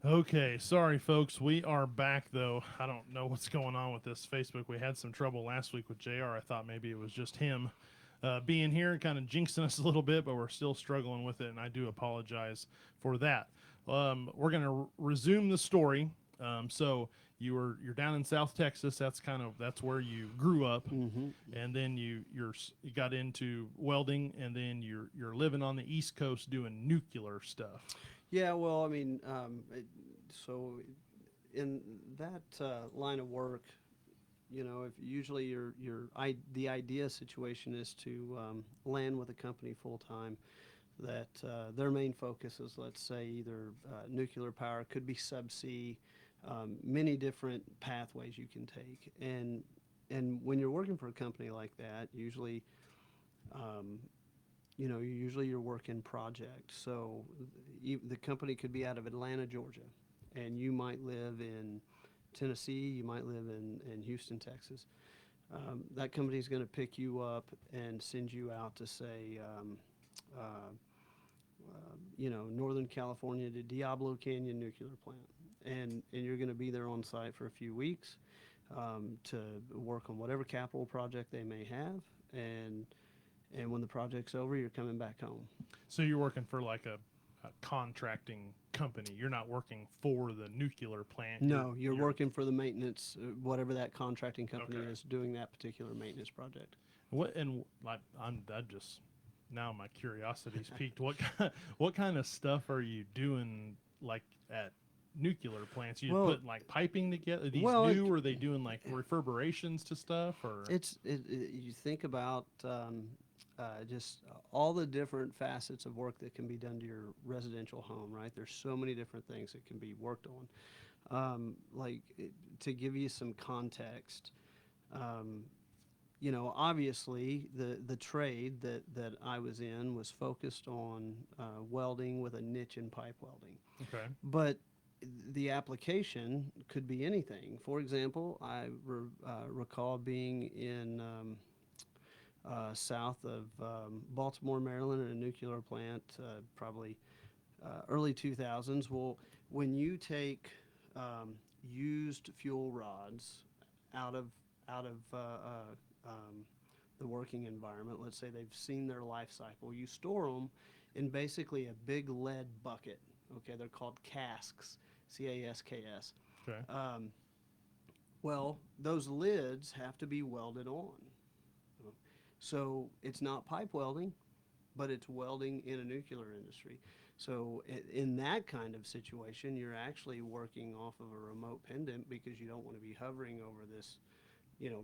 Okay, sorry folks, we are back though. I don't know what's going on with this Facebook. We had some trouble last week with JR. I thought maybe it was just him being here and kind of jinxing us a little bit, but we're still struggling with it, and I do apologize for that. We're going to resume the story. So you're down in South Texas. That's where you grew up, Hmm. and then you got into welding, and then you're living on the East Coast doing nuclear stuff. Yeah, well, I mean, so in that line of work, if usually the idea situation is to land with a company full time that their main focus is, let's say, either nuclear power, could be subsea, many different pathways you can take, and when you're working for a company like that, usually um, usually you're working project. So the company could be out of Atlanta, Georgia, and you might live in Tennessee, you might live in Houston, Texas. That company is going to pick you up and send you out to, say, uh, Northern California to Diablo Canyon Nuclear Plant. And you're going to be there on site for a few weeks to work on whatever capital project they may have. And when the project's over, you're coming back home. So you're working for like a contracting company. You're not working for the nuclear plant. No, you're You're working for the maintenance, whatever that contracting company okay. is doing that particular maintenance project. What and like I'm that just now my curiosity's piqued. What kind of stuff are you doing like at nuclear plants? You Well, putting like piping together? Are these well, new? Or are they doing like reverberations to stuff or you think about just all the different facets of work that can be done to your residential home, right? There's so many different things that can be worked on. To give you some context, um, obviously the trade that I was in was focused on welding with a niche in pipe welding. okay? But the application could be anything. For example, recall being in south of Baltimore, Maryland, at a nuclear plant, probably early 2000s. Well, when you take used fuel rods out of out of the working environment, let's say they've seen their life cycle, you store them in basically a big lead bucket. Okay, they're called casks, CASKS. Okay. Um, well, those lids have to be welded on. So it's not pipe welding, but it's welding in a nuclear industry. So in that kind of situation, you're actually working off of a remote pendant because you don't want to be hovering over this,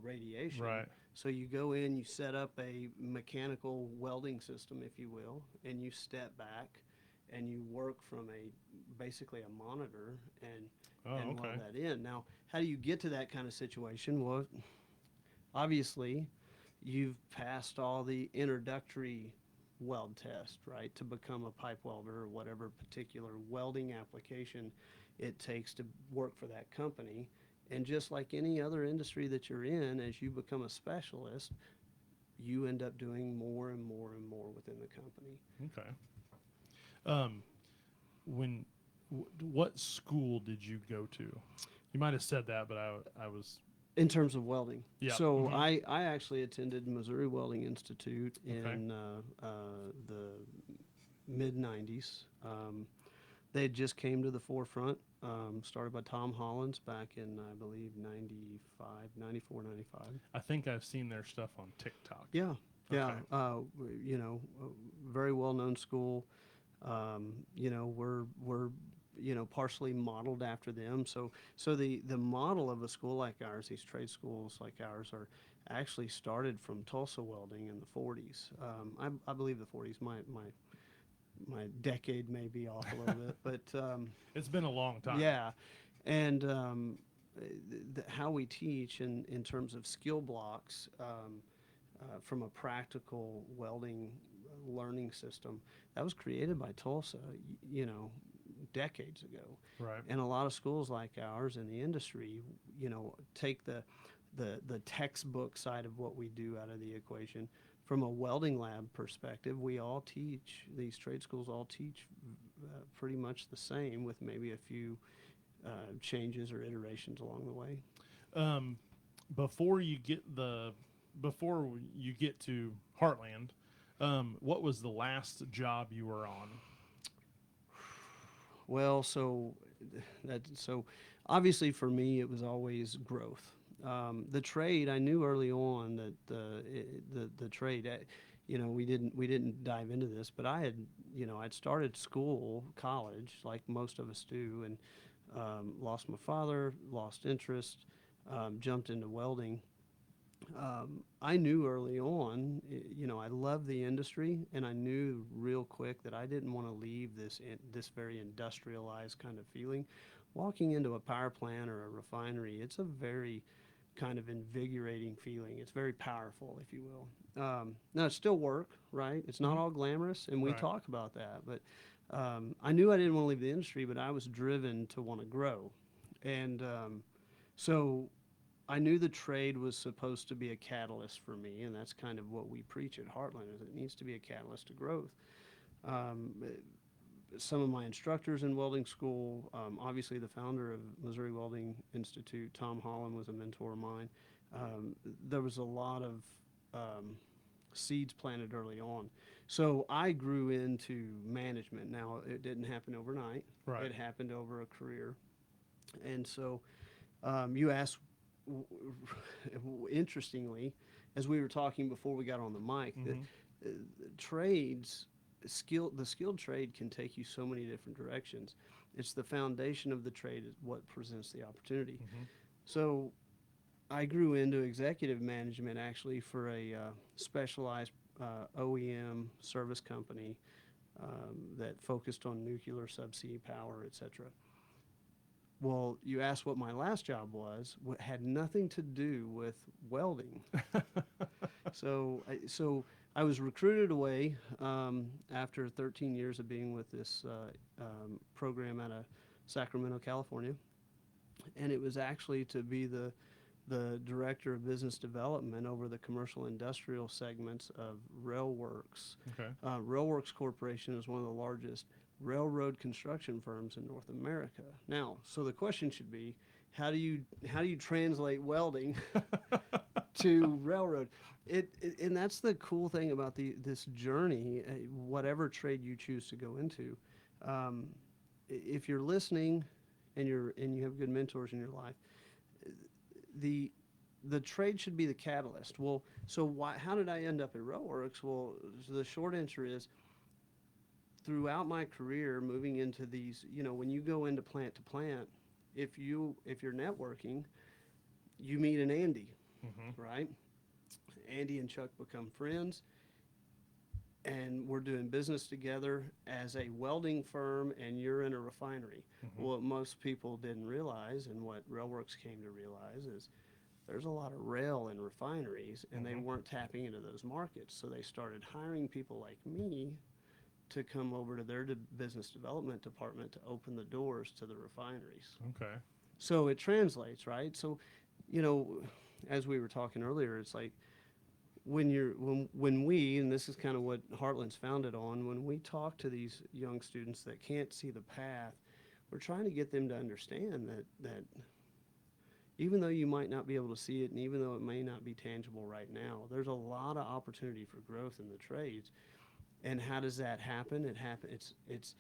radiation. Right. So you go in, you set up a mechanical welding system, if you will, and you step back and you work from a basically a monitor Oh, and weld okay. that in. Now, how do you get to that kind of situation? Well, obviously, you've passed all the introductory weld test, right, to become a pipe welder or whatever particular welding application it takes to work for that company. And just like any other industry that you're in, as you become a specialist, you end up doing more and more and more within the company. Okay. Um, when what school did you go to? You might have said that, but I was In terms of welding. yeah. So Mm-hmm. I actually attended Missouri Welding Institute Okay. in the mid 90s. They had just came to the forefront, started by Tom Hollins back in, I believe, 95, 94, 95. I think I've seen their stuff on TikTok. Yeah, yeah. Okay. Very well known school. We're partially modeled after them. So the model of a school like ours, these trade schools like ours, are actually started from Tulsa welding in the 40s. I believe the 40s. My decade may be off a little bit, but It's been a long time. yeah. And how we teach in terms of skill blocks, from a practical welding learning system, that was created by Tulsa, decades ago. Right. And a lot of schools like ours in the industry, take the textbook side of what we do out of the equation. From a welding lab perspective, we all teach, these trade schools all teach pretty much the same with maybe a few changes or iterations along the way. Um, before you get to Heartland, what was the last job you were on? Well, so obviously for me it was always growth. The trade, I knew early on that the trade, we didn't dive into this, but I'd started college like most of us do, and lost my father, lost interest, jumped into welding. I knew early on, I loved the industry, and I knew real quick that I didn't want to leave this very industrialized kind of feeling. Walking into a power plant or a refinery, it's a very kind of invigorating feeling. It's very powerful, if you will. Now, it's still work, right? It's not all glamorous, and we Right. talk about that. But I knew I didn't want to leave the industry, but I was driven to want to grow. And so I knew the trade was supposed to be a catalyst for me, and that's kind of what we preach at Heartland, is it needs to be a catalyst to growth. Um, some of my instructors in welding school, obviously the founder of Missouri Welding Institute, Tom Holland, was a mentor of mine. There was a lot of seeds planted early on. So I grew into management. Now, it didn't happen overnight. Right. It happened over a career. And so you asked, interestingly, as we were talking before we got on the mic, that trades, the skilled trade can take you so many different directions. It's the foundation of the trade is what presents the opportunity. So I grew into executive management actually for a specialized OEM service company that focused on nuclear subsea power, etc. Well, you asked what my last job was. What had nothing to do with welding. So I was recruited away after 13 years of being with this program out of Sacramento, California, and it was actually to be the director of business development over the commercial industrial segments of Railworks. Okay. Railworks Corporation is one of the largest railroad construction firms in North America. Now, so the question should be, how do you translate welding to railroad? And that's the cool thing about this journey, whatever trade you choose to go into. If you're listening and you have good mentors in your life, the trade should be the catalyst. Well, so how did I end up at Railworks? Well, the short answer is, throughout my career, moving into these, when you go into plant to plant, if you're networking, you meet an Andy, right? Andy and Chuck become friends, and we're doing business together as a welding firm, and you're in a refinery. What most people didn't realize, and what Railworks came to realize, is there's a lot of rail in refineries, and they weren't tapping into those markets. So they started hiring people like me to come over to their business development department to open the doors to the refineries. Okay. So it translates, right? So, as we were talking earlier, it's like when we, and this is kind of what Heartland's founded on, when we talk to these young students that can't see the path, we're trying to get them to understand that even though you might not be able to see it, and even though it may not be tangible right now, there's a lot of opportunity for growth in the trades. And how does that happen? It's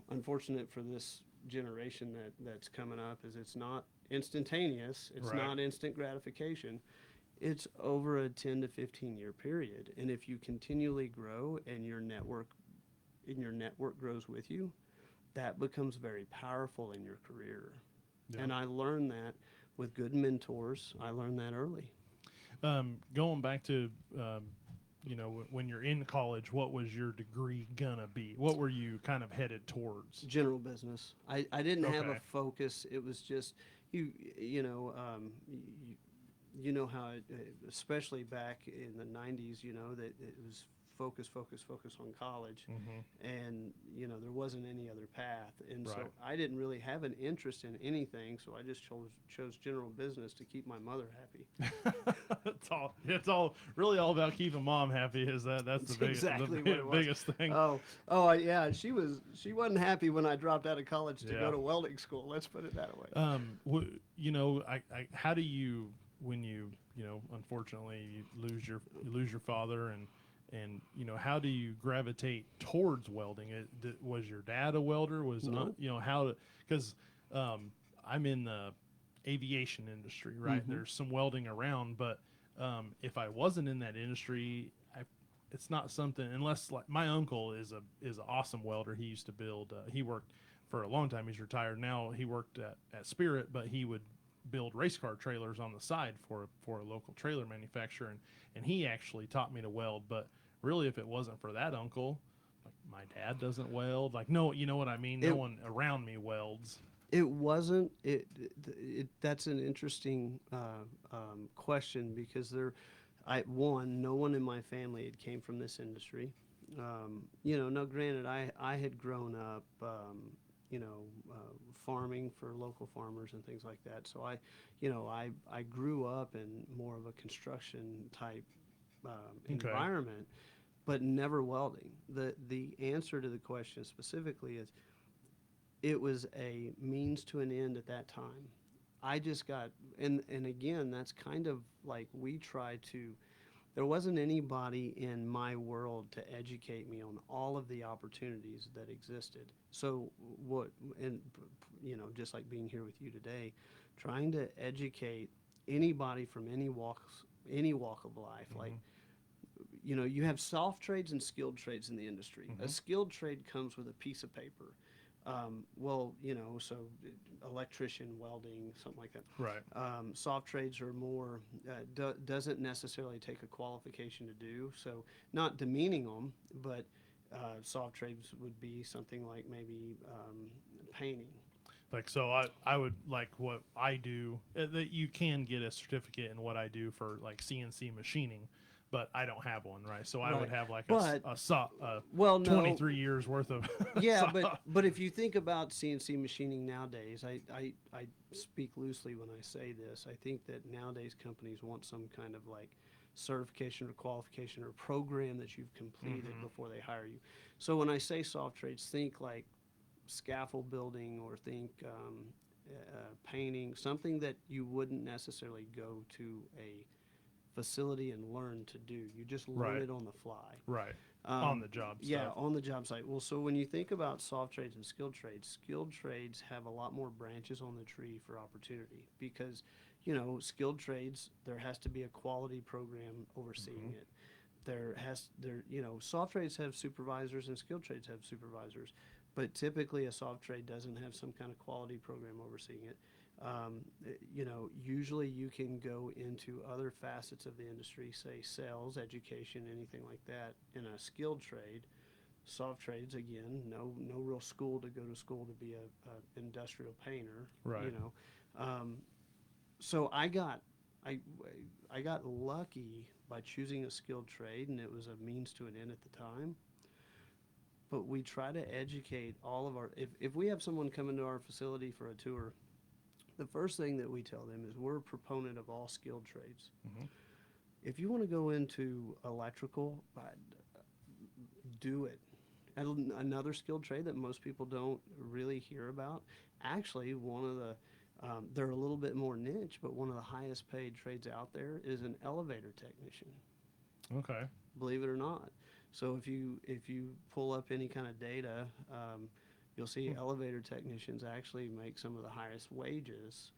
unfortunate for this generation that's coming up, is it's not instantaneous. It's Right. not instant gratification. It's over a 10 to 15 year period. And if you continually grow and your network grows with you, that becomes very powerful in your career. Yeah. And I learned that with good mentors. I learned that early. Going back to when you're in college, what was your degree gonna be? What were you kind of headed towards? General business. I didn't have a Okay. focus. It was just you know how it, especially back in the 90s, that it was focus on college. And, you know, there wasn't any other path. And so Right. I didn't really have an interest in anything, so I just chose general business to keep my mother happy. It's all really all about keeping mom happy. Is that's That's the biggest exactly what it was. biggest thing. Yeah, she wasn't happy when I dropped out of college to Yeah. go to welding school. Let's put it that way. You know, how do you, when you know, unfortunately you lose your father, and you know, how do you gravitate towards welding? Was your dad a welder? No. You know, how, because I'm in the aviation industry, right? There's some welding around, but if I wasn't in that industry, it's not something, unless, like, my uncle is an awesome welder. He used to build. He worked for a long time. He's retired now. He worked at Spirit, but he would build race car trailers on the side for a local trailer manufacturer, and he actually taught me to weld. But really, if it wasn't for that uncle, like, my dad doesn't weld. Like, no, you know what I mean? No one around me welds. It wasn't. That's an interesting question, because no one in my family had came from this industry. You know, now granted, I had grown up, you know, farming for local farmers and things like that. So I grew up in more of a construction type Okay. environment, but never welding. The answer to the question specifically is, it was a means to an end at that time. I just got, and again, that's kind of like, there wasn't anybody in my world to educate me on all of the opportunities that existed. So and you know, just like being here with you today, trying to educate anybody from any walk of life, like, you know, you have soft trades and skilled trades in the industry. A skilled trade comes with a piece of paper. Well, you know, so electrician, welding, something like that. Right. Soft trades are more, doesn't necessarily take a qualification to do. So, not demeaning them, but soft trades would be something like maybe painting. Like, so I would, like, what I do, that you can get a certificate in what I do for, like, CNC machining, but I don't have one, right? So I would Right. have, like, But, well, no. 23 years worth of Yeah, but if you think about CNC machining nowadays, I speak loosely when I say this. I think that nowadays companies want some kind of, like, certification or qualification or program that you've completed before they hire you. So when I say soft trades, think like scaffold building, or think painting, something that you wouldn't necessarily go to a facility and learn to do. You just learn Right. it on the fly. right on the job Yeah, stuff. on the job site. Well, so when you think about soft trades and skilled trades have a lot more branches on the tree for opportunity, because, you know, skilled trades, there has to be a quality program overseeing it. You know, soft trades have supervisors and skilled trades have supervisors, but typically a soft trade doesn't have some kind of quality program overseeing it. You know, usually you can go into other facets of the industry, say sales, education, anything like that. In a skilled trade, soft trades, again, no real school to go to school to be a industrial painter. Right. You know, so I got lucky by choosing a skilled trade, and it was a means to an end at the time. But we try to educate all of if we have someone come into our facility for a tour, the first thing that we tell them is, we're a proponent of all skilled trades. If you want to go into electrical, do it. And another skilled trade that most people don't really hear about, actually, one of the, they're a little bit more niche, but one of the highest paid trades out there is an elevator technician. Okay. Believe it or not. So if you pull up any kind of data, you'll see elevator technicians actually make some of the highest wages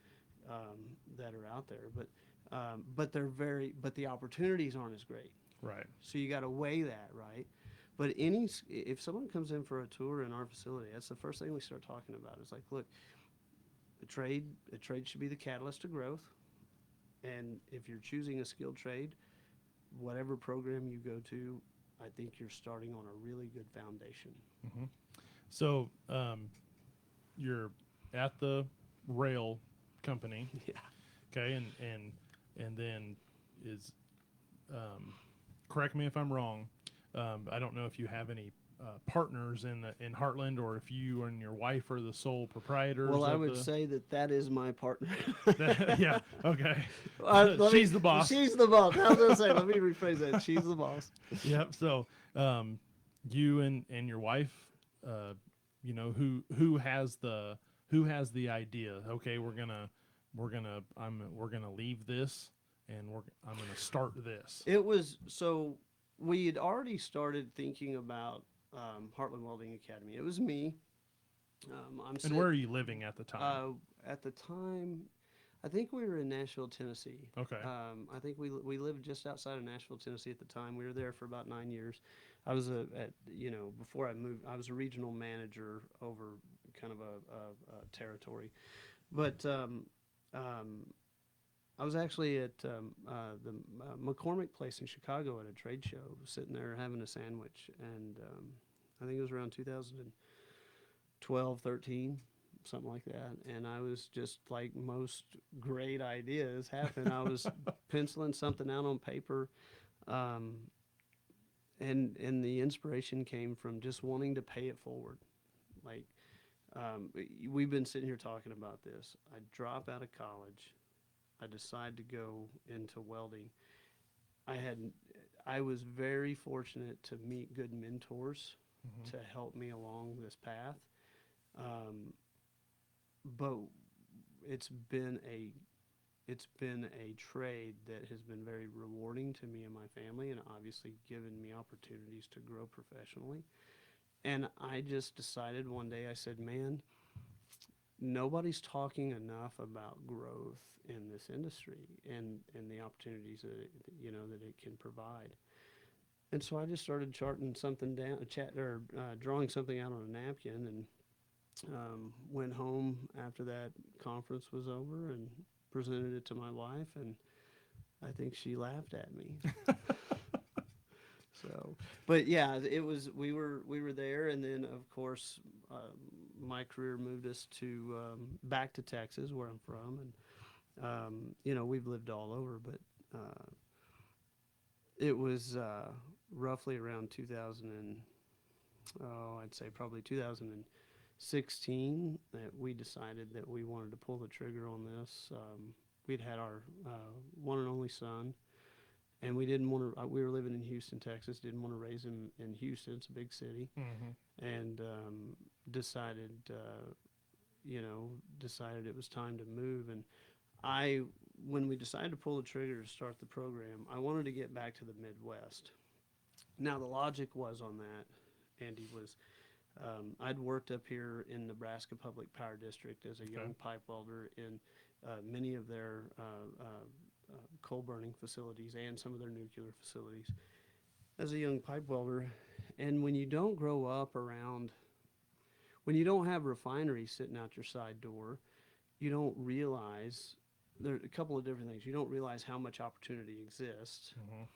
that are out there. But the opportunities aren't as great. Right. So you got to weigh that, right? But if someone comes in for a tour in our facility, that's the first thing we start talking about. It's like, look, a trade should be the catalyst to growth. And if you're choosing a skilled trade, whatever program you go to, I think you're starting on a really good foundation. So you're at the rail company. Yeah. Okay, and then is correct me if I'm wrong. I don't know if you have any partners in Heartland, or if you and your wife are the sole proprietors Well, I of would the. say that is my partner. Yeah. Okay. She's She's the boss. She's the boss. I was gonna say, let me rephrase that. She's the boss. Yep. So, you and your wife, uh, who has the idea? Okay, we're gonna leave this, and I'm gonna start this. It was so we had already started thinking about Heartland Welding Academy. It was me. And where are you living at the time? At the time, I think we were in Nashville, Tennessee. Okay. I think we lived just outside of Nashville, Tennessee at the time. We were there for about 9 years. I was before I moved, I was a regional manager over kind of a territory, but I was actually at the McCormick Place in Chicago at a trade show, sitting there having a sandwich, and I think it was around 2012, 13, something like that. And I was just like most great ideas happen. I was penciling something out on paper, um, and the inspiration came from just wanting to pay it forward. Like we've been sitting here talking about this. I drop out of college. I decide to go into welding. I had I was very fortunate to meet good mentors Mhm. to help me along this path. But it's been a it's been a trade that has been very rewarding to me and my family, and obviously given me opportunities to grow professionally. And I just decided one day, I said, man, nobody's talking enough about growth in this industry and the opportunities that that it can provide. And so I just started charting something down, drawing something out on a napkin, and went home after that conference was over and presented it to my wife, and I think she laughed at me. So, but yeah, it was we were there, and then of course my career moved us to back to Texas, where I'm from, and we've lived all over, but it was roughly around 2000 and I'd say probably 2016 that we decided that we wanted to pull the trigger on this. We'd had our one and only son, and we didn't want to. We were living in Houston, Texas. Didn't want to raise him in Houston. It's a big city, Mhm. and decided, decided it was time to move. And when we decided to pull the trigger to start the program, I wanted to get back to the Midwest. Now the logic was on that, Andy, was I'd worked up here in Nebraska Public Power District as a young pipe welder in many of their coal burning facilities and some of their nuclear facilities as a young pipe welder. And when you don't grow up around, when you don't have refineries sitting out your side door, you don't realize there are a couple of different things. You don't realize how much opportunity exists. Mhm.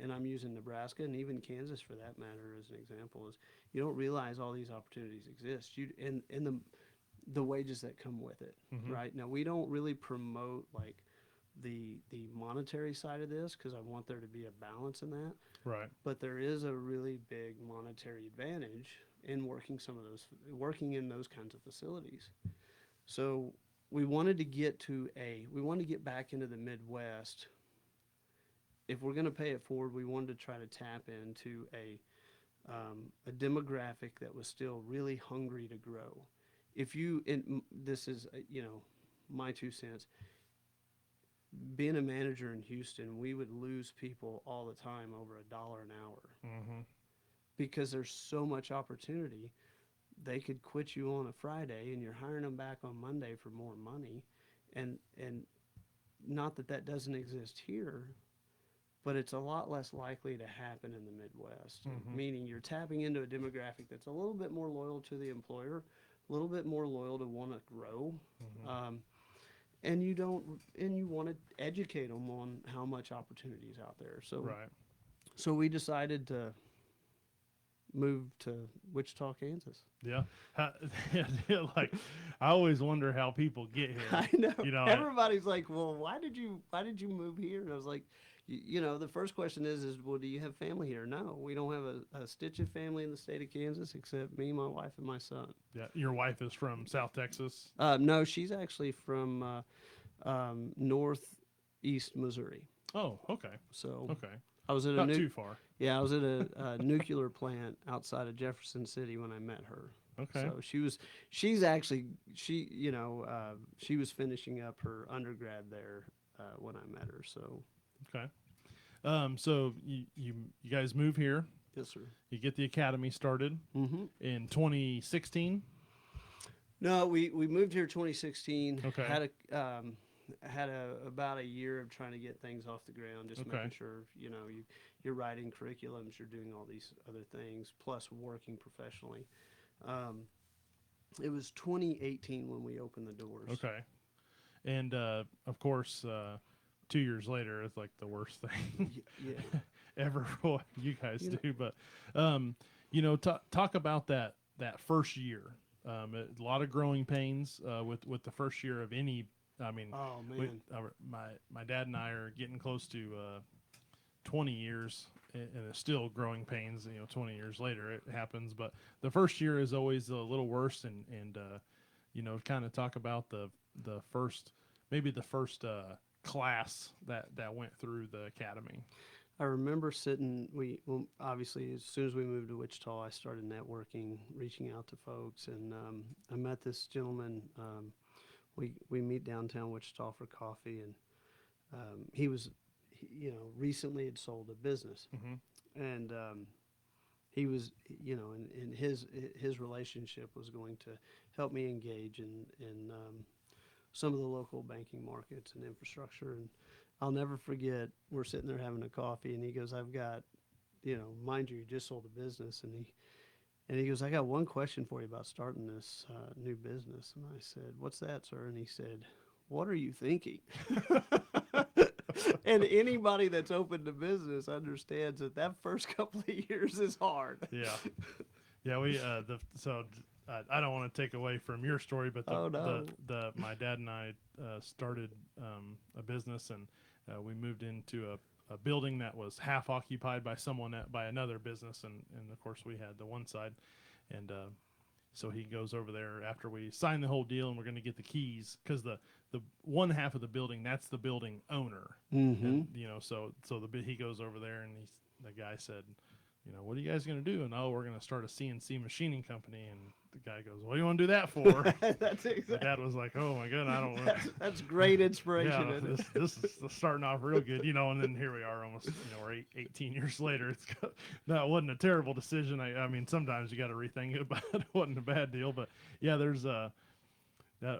And I'm using Nebraska and even Kansas for that matter as an example. Is you don't realize all these opportunities exist. And the wages that come with it, Mhm. right? Now we don't really promote like the monetary side of this because I want there to be a balance in that. Right. But there is a really big monetary advantage in working in those kinds of facilities. So we wanted to get back into the Midwest. If we're going to pay it forward, we wanted to try to tap into a demographic that was still really hungry to grow. If you, and this is, my 2 cents, being a manager in Houston, we would lose people all the time over $1 an hour Mhm. because there's so much opportunity. They could quit you on a Friday and you're hiring them back on Monday for more money. And not that that doesn't exist here, but it's a lot less likely to happen in the Midwest. Mhm. Meaning you're tapping into a demographic that's a little bit more loyal to the employer, a little bit more loyal to want to grow, Mhm. and you want to educate them on how much opportunity is out there. So Right. so we decided to move to Wichita, Kansas. Yeah. Yeah, like I always wonder how people get here. I know. You know. Everybody's like, "Well, why did you move here?" And I was like, you know, the first question is, well, do you have family here? No, we don't have a stitch of family in the state of Kansas except me, my wife, and my son. Yeah, your wife is from South Texas. No, she's actually from northeast Missouri. Oh, okay, So okay, I was at a not too far. yeah, I was at a nuclear plant outside of Jefferson City when I met her. Okay, So she's actually, you know, she was finishing up her undergrad there when I met her. So okay. So you guys move here. yes, sir. You get the academy started Mm-hmm. in 2016. No, we moved here 2016. Okay. Had about a year of trying to get things off the ground, just Okay. making sure, you know, you're writing curriculums, you're doing all these other things, plus working professionally. Um, it was 2018 when we opened the doors. Okay. And of course, 2 years later, it's like the worst thing Yeah. ever for what you guys You know- do. But talk about that first year. A lot of growing pains with the first year of any. I mean, Oh we, man. my dad and I are getting close to 20 years, and it's still growing pains. 20 years later, it happens. But the first year is always a little worse, and kind of talk about the first, maybe the first class that went through the academy. I remember sitting. Well, obviously, as soon as we moved to Wichita, I started networking, reaching out to folks, and I met this gentleman. We meet downtown Wichita for coffee, and he was, recently had sold a business, and he was, and his relationship was going to help me engage in some of the local banking markets and infrastructure. And I'll never forget, we're sitting there having a coffee, and he goes, "I've got, mind you just sold a business," and he goes, "I got one question for you about starting this new business." And I said, "What's that, sir?" And he said, "What are you thinking?" And anybody that's opened a business understands that first couple of years is hard. Yeah, yeah. I don't want to take away from your story, but Oh, no. my dad and I started a business, and we moved into a building that was half occupied by by another business, and of course we had the one side, and so he goes over there after we sign the whole deal, and we're going to get the keys because the one half of the building, that's the building owner, Mm-hmm. and he goes over there, and the guy said, "What are you guys going to do?" And, "Oh, we're going to start a CNC machining company." And the guy goes, "What do you want to do that for?" That's My exactly. dad was like, "Oh my god, I don't want." That's great inspiration. Yeah, Isn't it? this is starting off real good, and then here we are almost, we're 18 years later. That wasn't a terrible decision. I mean, sometimes you got to rethink it, but it wasn't a bad deal. But yeah, there's I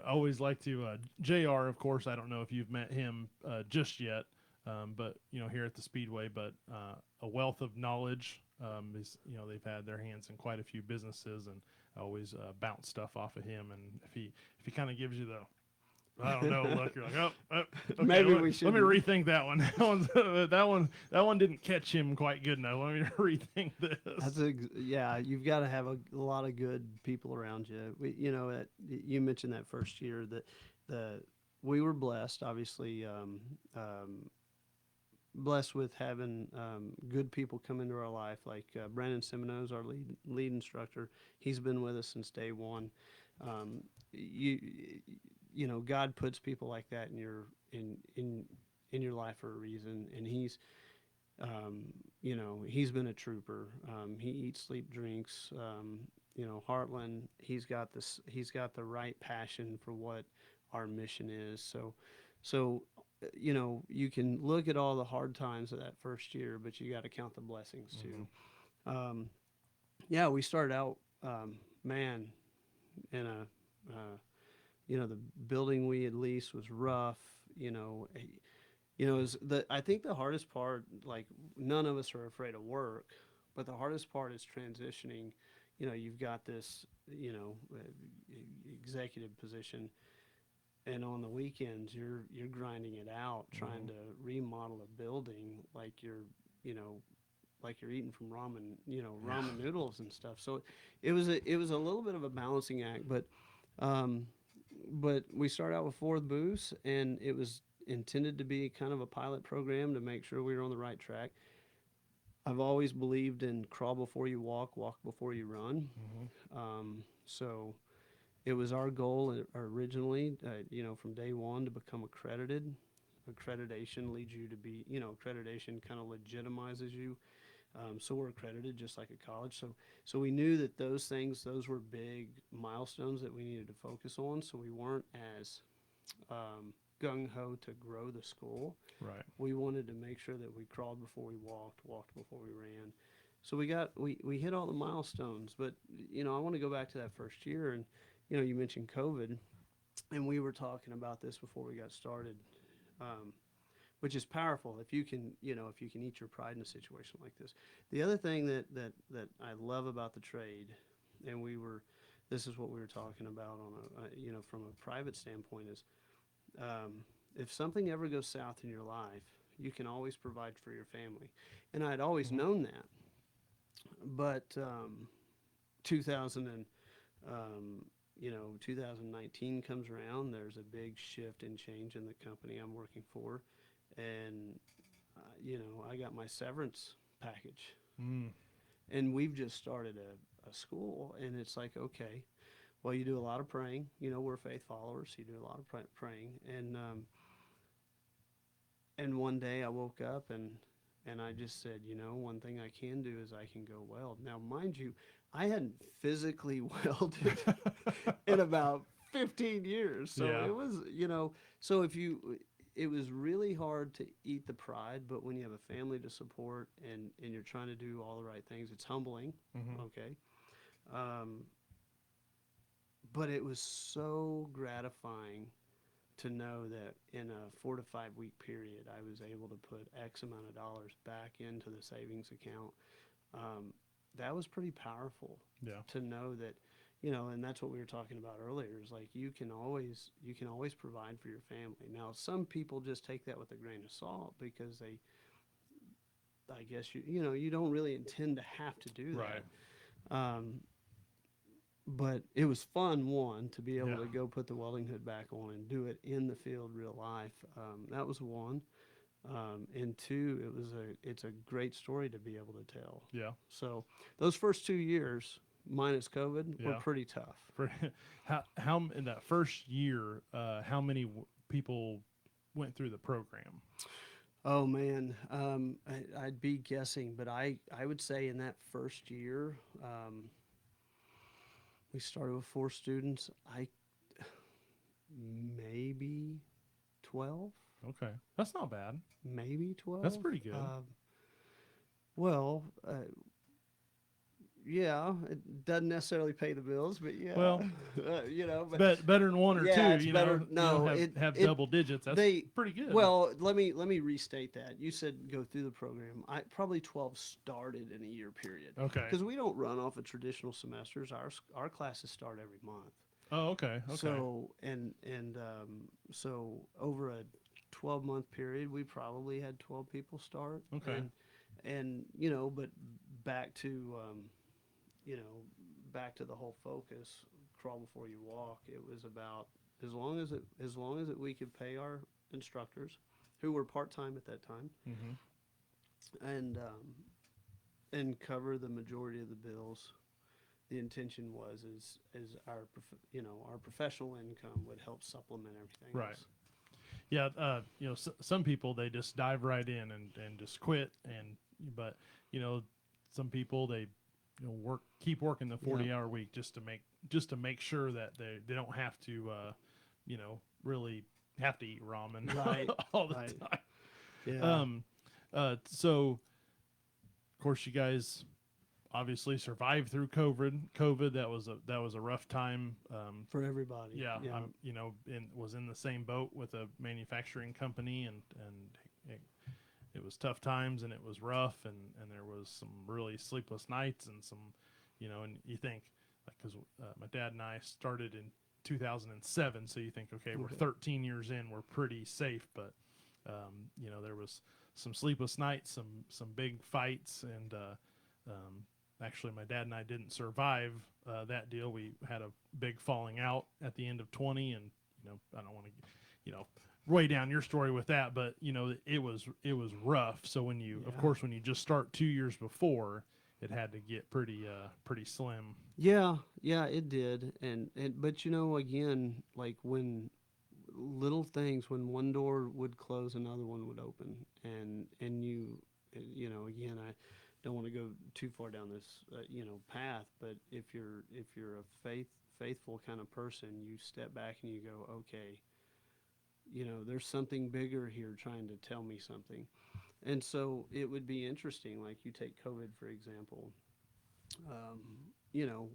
always like to, JR, of course, I don't know if you've met him just yet, but, here at the Speedway, but a wealth of knowledge. They've had their hands in quite a few businesses, and I always bounce stuff off of him. And if he kind of gives you I don't know, look, you're like, okay, Maybe we let me should rethink that one. That one didn't catch him quite good enough. Let me rethink this. Yeah. You've got to have a lot of good people around you. You mentioned that first year that we were blessed, obviously, blessed with having good people come into our life, like Brandon Simoneau's our lead instructor. He's been with us since day one. You God puts people like that in your life for a reason, and he's been a trooper. He eats, sleep, drinks. Heartland. He's got the right passion for what our mission is. So you can look at all the hard times of that first year, but you got to count the blessings too. Yeah, we started out, man, in the building we had leased was rough. I think the hardest part, like, none of us are afraid of work, but the hardest part is transitioning. You've got this, executive position, and on the weekends you're grinding it out, trying to remodel a building like you're eating from ramen noodles and stuff. So it was a little bit of a balancing act, but we started out with 4 booths, and it intended to be kind of a pilot program to make sure we were on the right track. I've always believed in crawl before you walk, walk before you run. So it was our goal originally, from day one to become accredited. Accreditation leads you to be, accreditation kind of legitimizes you. So we're accredited just like a college. So we knew that those were big milestones that we needed to focus on. So we weren't as gung ho to grow the school. Right. We wanted to make sure that we crawled before we walked, walked before we ran. So we hit all the milestones. But I want to go back to that first year, and you mentioned COVID, and we were talking about this before we got started. Which is powerful if you can eat your pride in a situation like this. The other thing that I love about the trade, and this is what we were talking about on from a private standpoint, is if something ever goes south in your life, you can always provide for your family. And I'd always known that, but 2019 comes around. There's a big shift and change in the company I'm working for. And, I got my severance package. And we've just started a school. And it's like, okay, well, you do a lot of praying. We're faith followers. So you do a lot of praying. And one day I woke up and I just said, one thing I can do is I can go weld. Now, mind you, I hadn't physically welded in about 15 years. So Yeah. it was, it was really hard to eat the pride, but when you have a family to support and you're trying to do all the right things, it's humbling. Okay. But it was so gratifying to know that in a 4 to 5 week period, I was able to put X amount of dollars back into the savings account. That was pretty powerful. Yeah. To know that, and that's what we were talking about earlier, is like you can always provide for your family. Now, some people just take that with a grain of salt because I guess you don't really intend to have to do that. Right. But it was fun, one, to be able Yeah. to go put the welding hood back on and do it in the field, real life. That was one. And two, it's a great story to be able to tell. Yeah. So those first 2 years, minus COVID, were Yeah. pretty tough. How in that first year, how many people went through the program? Oh man, I'd be guessing, but I would say in that first year, we started with 4 students. Maybe 12. Okay, that's not bad. Maybe 12. That's pretty good. Well, yeah, it doesn't necessarily pay the bills, but yeah. Well, but better than one or yeah, two. it's better. No, have double digits. That's pretty good. Well, let me restate that. You said go through the program. Probably 12 started in a year period. Okay. Because we don't run off of traditional semesters. Our classes start every month. Oh, okay. Okay. So so over a 12-month period, we probably had 12 people start. Okay. And but back to back to the whole focus, crawl before you walk. It was about as long as we could pay our instructors, who were part-time at that time, and cover the majority of the bills. The intention was is our professional income would help supplement everything Right. else. Yeah, some people, they just dive right in and just quit, but some people, they keep working the 40-hour week just to make sure that they don't have to really have to eat ramen Right. all the Right. time. Yeah. So of course you guys obviously survived through COVID. That was a rough time For everybody. Yeah. Was in the same boat with a manufacturing company, and it was tough times, and it was rough, and there was some really sleepless nights, and some, and you think, because my dad and I started in 2007, so you think, okay, we're 13 years in, we're pretty safe, but there was some sleepless nights, some big fights, and actually my dad and I didn't survive that deal. We had a big falling out at the end of 20, and I don't want to way down your story with that, but you know, it was rough. So when you, of Yeah. course, when you just start 2 years before, it had to get pretty slim. Yeah, yeah, it did. And but you know, again, like when little things, when one door would close, another one would open, and you know, again, I don't want to go too far down this path, but if you're a faithful kind of person, you step back and you go, okay, there's something bigger here trying to tell me something. And so it would be interesting, like you take COVID, for example. Um,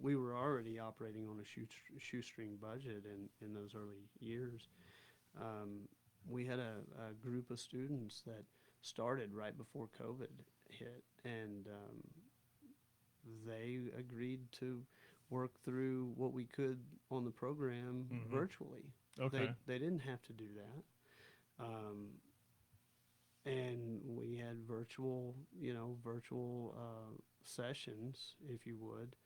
we were already operating on a shoestring budget in those early years. Um, we had a group of students that started right before COVID hit, and they agreed to work through what we could on the program Hmm. virtually. Okay. They didn't have to do that. And we had virtual sessions, if you would,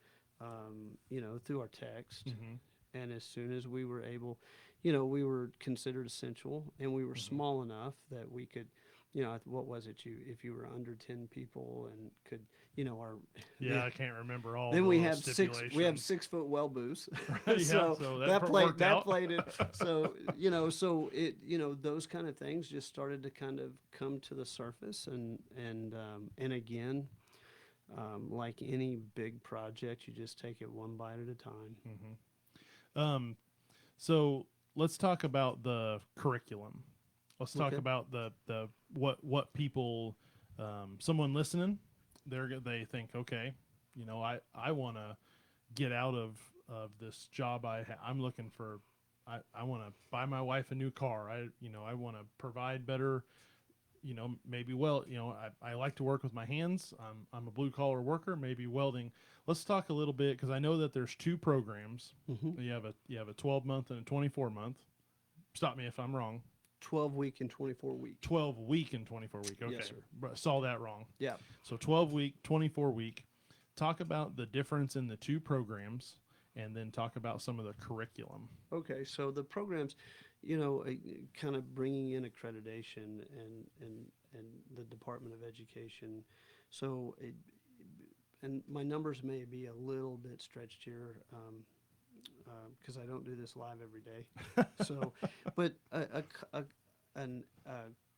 through our text. Hmm. And as soon as we were able, we were considered essential, and we were Hmm. small enough that we could, what was it? If you were under 10 people and could, our Yeah, I can't remember all then the we have stipulations. 6 foot well booths. Yeah, So so that worked out. played it. So so it those kind of things just started to kind of come to the surface, and again, like any big project, you just take it one bite at a time. Hmm. Um, so let's talk about the curriculum. Let's talk Okay. about the what people, someone listening, they think, okay, I want to get out of this job I'm looking for. I want to buy my wife a new car. I want to provide better, maybe, well, I like to work with my hands. I'm a blue collar worker, maybe welding. Let's talk a little bit, because I know that there's two programs. hmm You have a 12-month and a 24-month. Stop me if I'm wrong. 12-week and 24-week. 12-week and 24-week. Yes, Okay, sir. saw that wrong. Yeah. So 12-week, 24-week. Talk about the difference in the two programs, and then talk about some of the curriculum. Okay. So the programs, kind of bringing in accreditation and the Department of Education. So and my numbers may be a little bit stretched here, because I don't do this live every day. So, but a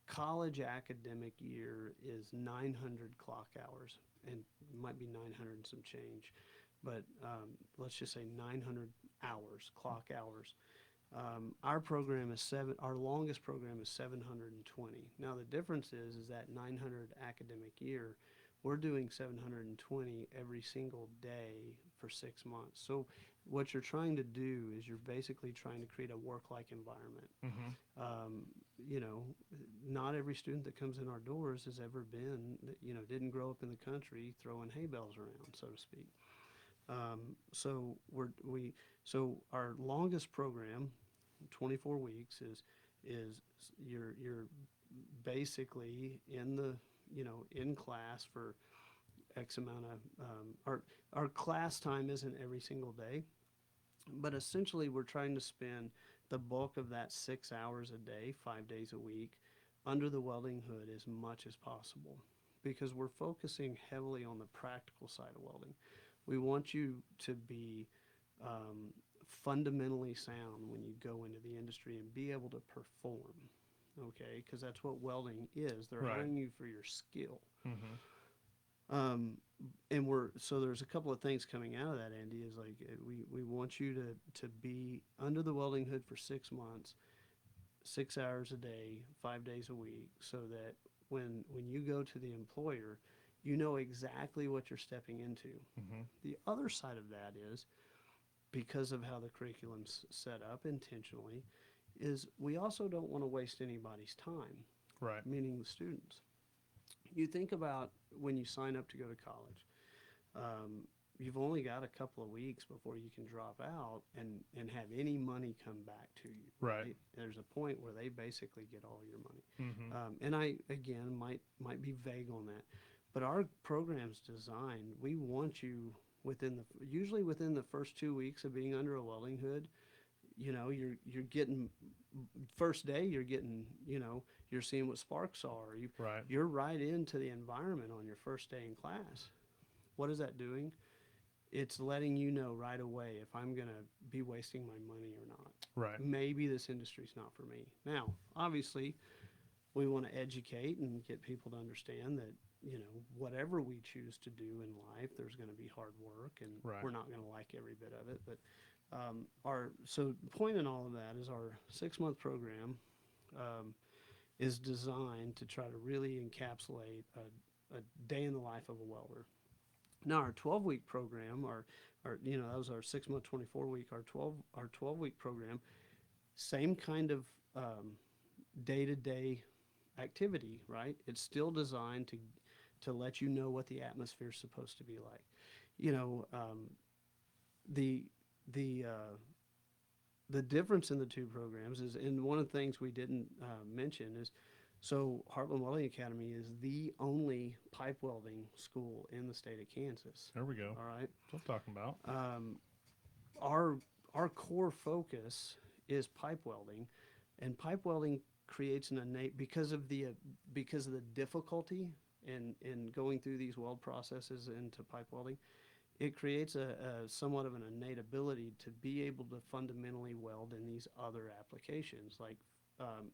college academic year is 900 clock hours, and it might be 900 and some change, but let's just say 900 hours, clock hours. Our program is our longest program is 720. Now the difference is that 900 academic year, we're doing 720 every single day for 6 months. So what you're trying to do is you're basically trying to create a work-like environment. Mm-hmm. Um, you know, not every student that comes in our doors has ever been, didn't grow up in the country throwing hay bales around, so to speak. So our longest program, 24 weeks, is you're basically in class for X amount of our class time isn't every single day, but essentially we're trying to spend the bulk of that 6 hours a day, 5 days a week, under the welding hood as much as possible, because we're focusing heavily on the practical side of welding. We want you to be fundamentally sound when you go into the industry and be able to perform, okay? Because that's what welding is. They're Right. hiring you for your skill. Mm-hmm. Um, and so there's a couple of things coming out of that, Andy, is like we want you to be under the welding hood for 6 months, 6 hours a day, 5 days a week, so that when you go to the employer, you know exactly what you're stepping into. Mm-hmm. The other side of that is, because of how the curriculum's set up intentionally, is we also don't want to waste anybody's time, Right. meaning the students. You think about when you sign up to go to college, um, you've only got a couple of weeks before you can drop out and have any money come back to you, Right. right? There's a point where they basically get all your money. Mm-hmm. And I, again, might be vague on that, but our program's designed, we want you usually within the first 2 weeks of being under a welding hood, you're getting first day, you're getting, you're seeing what sparks are. Right. You're right into the environment on your first day in class. What is that doing? It's letting you know right away if I'm going to be wasting my money or not. Right. Maybe this industry's not for me. Now, obviously, we want to educate and get people to understand that, whatever we choose to do in life, there's going to be hard work, and Right. we're not going to like every bit of it. But so the point in all of that is our 6-month program is designed to try to really encapsulate a day in the life of a welder. Now our 12-week program, that was our 6-month, 24-week, our 12-week program, same kind of day-to-day activity, right? It's still designed to let you know what the atmosphere is supposed to be like. The the the difference in the two programs is, and one of the things we didn't mention is, so Heartland Welding Academy is the only pipe welding school in the state of Kansas. There we go. All right. That's what I'm talking about. Our core focus is pipe welding, and pipe welding creates an innate, because of the difficulty in going through these weld processes into pipe welding. It creates a somewhat of an innate ability to be able to fundamentally weld in these other applications, like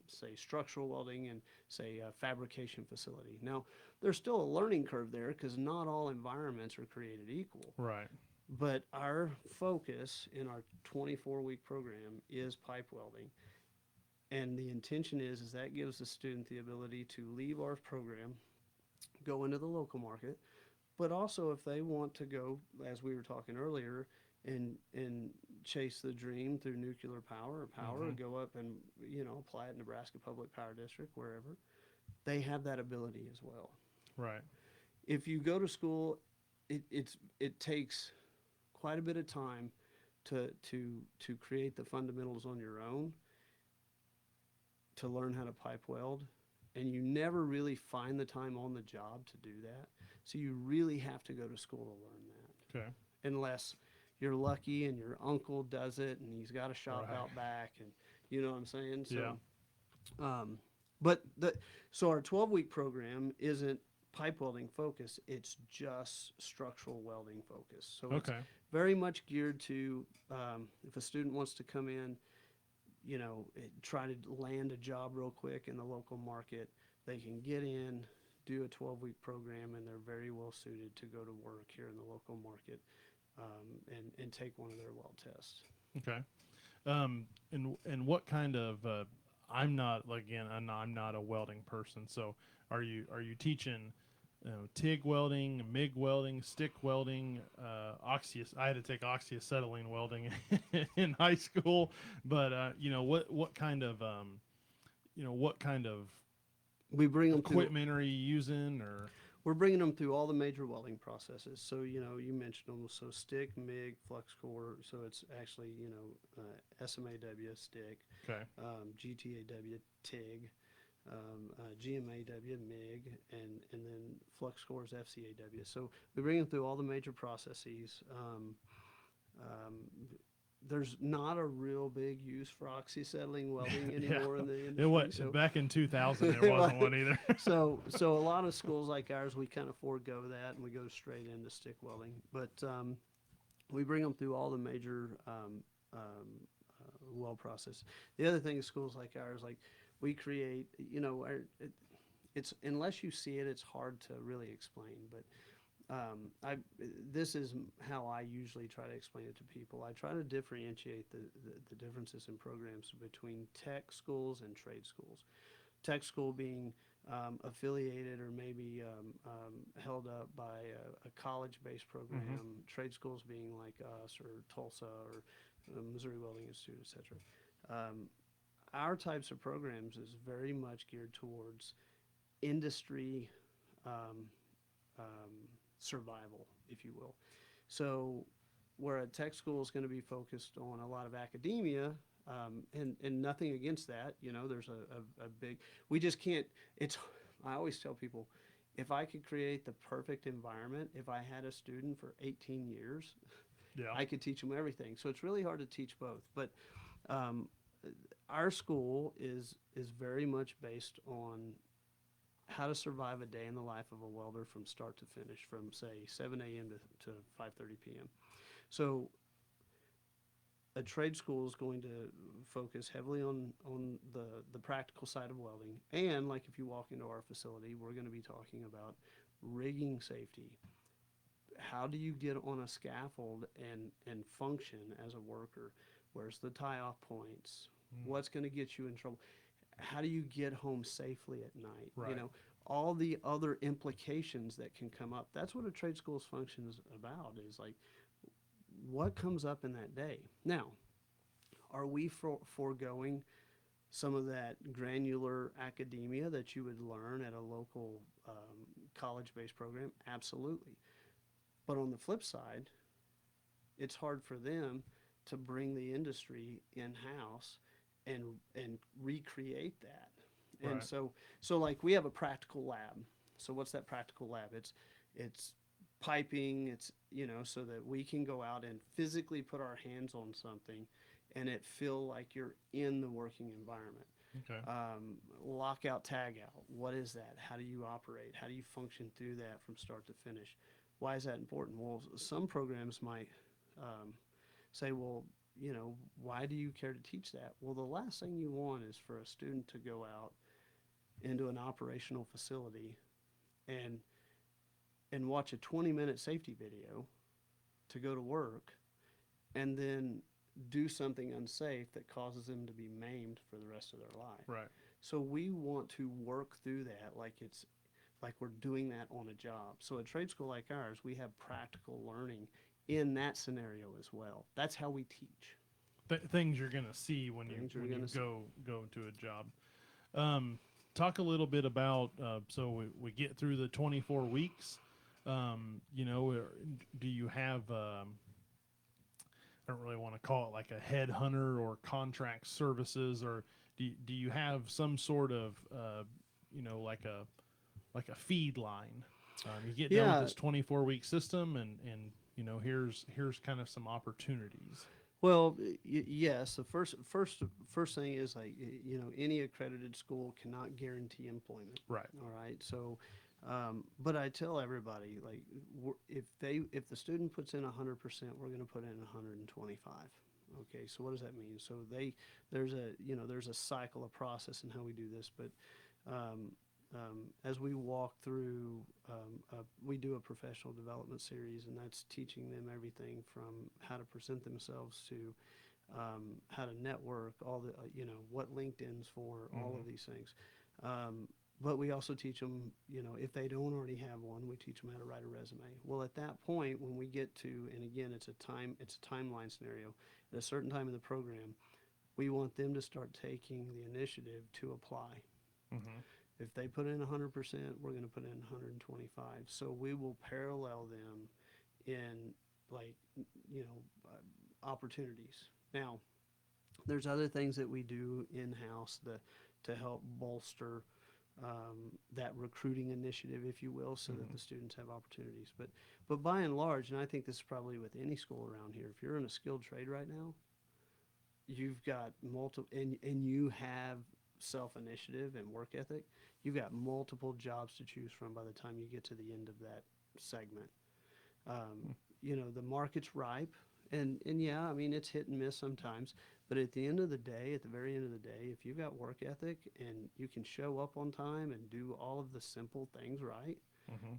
say structural welding and say a fabrication facility. Now, there's still a learning curve there because not all environments are created equal. Right. But our focus in our 24-week program is pipe welding. And the intention is that gives the student the ability to leave our program, go into the local market, but also if they want to go, as we were talking earlier, and chase the dream through nuclear power, or go up and apply at Nebraska Public Power District, wherever, they have that ability as well. Right. If you go to school, it takes quite a bit of time to create the fundamentals on your own, to learn how to pipe weld, and you never really find the time on the job to do that. So you really have to go to school to learn that. Okay. Unless you're lucky and your uncle does it and he's got a shop Right. out back, and you know what I'm saying? So, yeah. So our 12-week program isn't pipe welding focused, it's just structural welding focused. So it's very much geared to, if a student wants to come in, try to land a job real quick in the local market, they can get in, do a 12-week program, and they're very well suited to go to work here in the local market, and take one of their weld tests. Okay. And what kind of I'm not a welding person. So are you teaching TIG welding, MIG welding, stick welding, I had to take oxyacetylene welding in high school, but what kind of we bring them equipment are you using, or we're bringing them through all the major welding processes. So, you mentioned them. So stick, MIG, flux core. So it's actually, SMAW, stick, GTAW, TIG, GMAW, MIG, and then flux core is FCAW. So we bring them through all the major processes. There's not a real big use for oxyacetylene welding anymore in the industry. Back in 2000, there wasn't one either. so a lot of schools like ours, we kind of forego that and we go straight into stick welding. But we bring them through all the major weld process. The other thing is schools like ours, like we create, it's unless you see it, it's hard to really explain. But this is how I usually try to explain it to people. I try to differentiate the differences in programs between tech schools and trade schools. Tech school being affiliated or maybe held up by a college-based program. Trade schools being like us or Tulsa or Missouri Welding Institute, etc. Our types of programs is very much geared towards industry survival, if you will. So where a tech school is going to be focused on a lot of academia, and nothing against that, there's a big, we just can't, I always tell people, if I could create the perfect environment, if I had a student for 18 years, I could teach them everything. So it's really hard to teach both. But Um, our school is very much based on how to survive a day in the life of a welder from start to finish, from say 7 a.m. to 5:30 p.m. So a trade school is going to focus heavily on the practical side of welding, and like if you walk into our facility, we're going to be talking about rigging safety. How do you get on a scaffold and function as a worker? Where's the tie-off points? What's going to get you in trouble? How do you get home safely at night? You Right. know, all the other implications that can come up. That's what a trade school's function is about, is like what comes up in that day. Now, are we foregoing some of that granular academia that you would learn at a local college-based program? Absolutely. But on the flip side, it's hard for them to bring the industry in-house and recreate that. And Right. so like we have a practical lab. So what's that practical lab? It's piping, it's so that we can go out and physically put our hands on something and it feel like you're in the working environment. Okay. Lockout, tag out. What is that? How do you operate? How do you function through that from start to finish? Why is that important? Well, some programs might say, well, why do you care to teach that? Well, the last thing you want is for a student to go out into an operational facility and watch a 20-minute safety video to go to work and then do something unsafe that causes them to be maimed for the rest of their life. Right. So we want to work through that like we're doing that on a job. So a trade school like ours, we have practical learning in that scenario as well. That's how we teach. Things you're gonna see when you Things you're when you gonna see. go to a job. Talk a little bit about so we get through the 24 weeks. Do you have I don't really want to call it like a headhunter or contract services, or do you have some sort of like a feed line? You get done with Yeah. this 24-week system, and here's kind of some opportunities. Well, yes. The first thing is like any accredited school cannot guarantee employment. Right. All right. So, but I tell everybody like if the student puts in 100%, we're going to put in 125. Okay. So what does that mean? So there's a cycle, a process in how we do this, but um, as we walk through, we do a professional development series, and that's teaching them everything from how to present themselves to how to network, all the, what LinkedIn's for, all of these things. But we also teach them, if they don't already have one, we teach them how to write a resume. Well, at that point, when we get to, and again, it's a timeline scenario, at a certain time in the program, we want them to start taking the initiative to apply. Mm-hmm. If they put in 100%, we're going to put in 125. So we will parallel them in like opportunities. Now, there's other things that we do in house to help bolster that recruiting initiative, if you will, so that the students have opportunities. But by and large, and I think this is probably with any school around here, if you're in a skilled trade right now, you've got multiple, and you have self-initiative and work ethic, you've got multiple jobs to choose from by the time you get to the end of that segment. The market's ripe, and yeah, I mean, it's hit and miss sometimes, but at the end of the day, at the very end of the day, if you've got work ethic and you can show up on time and do all of the simple things right, Mm-hmm.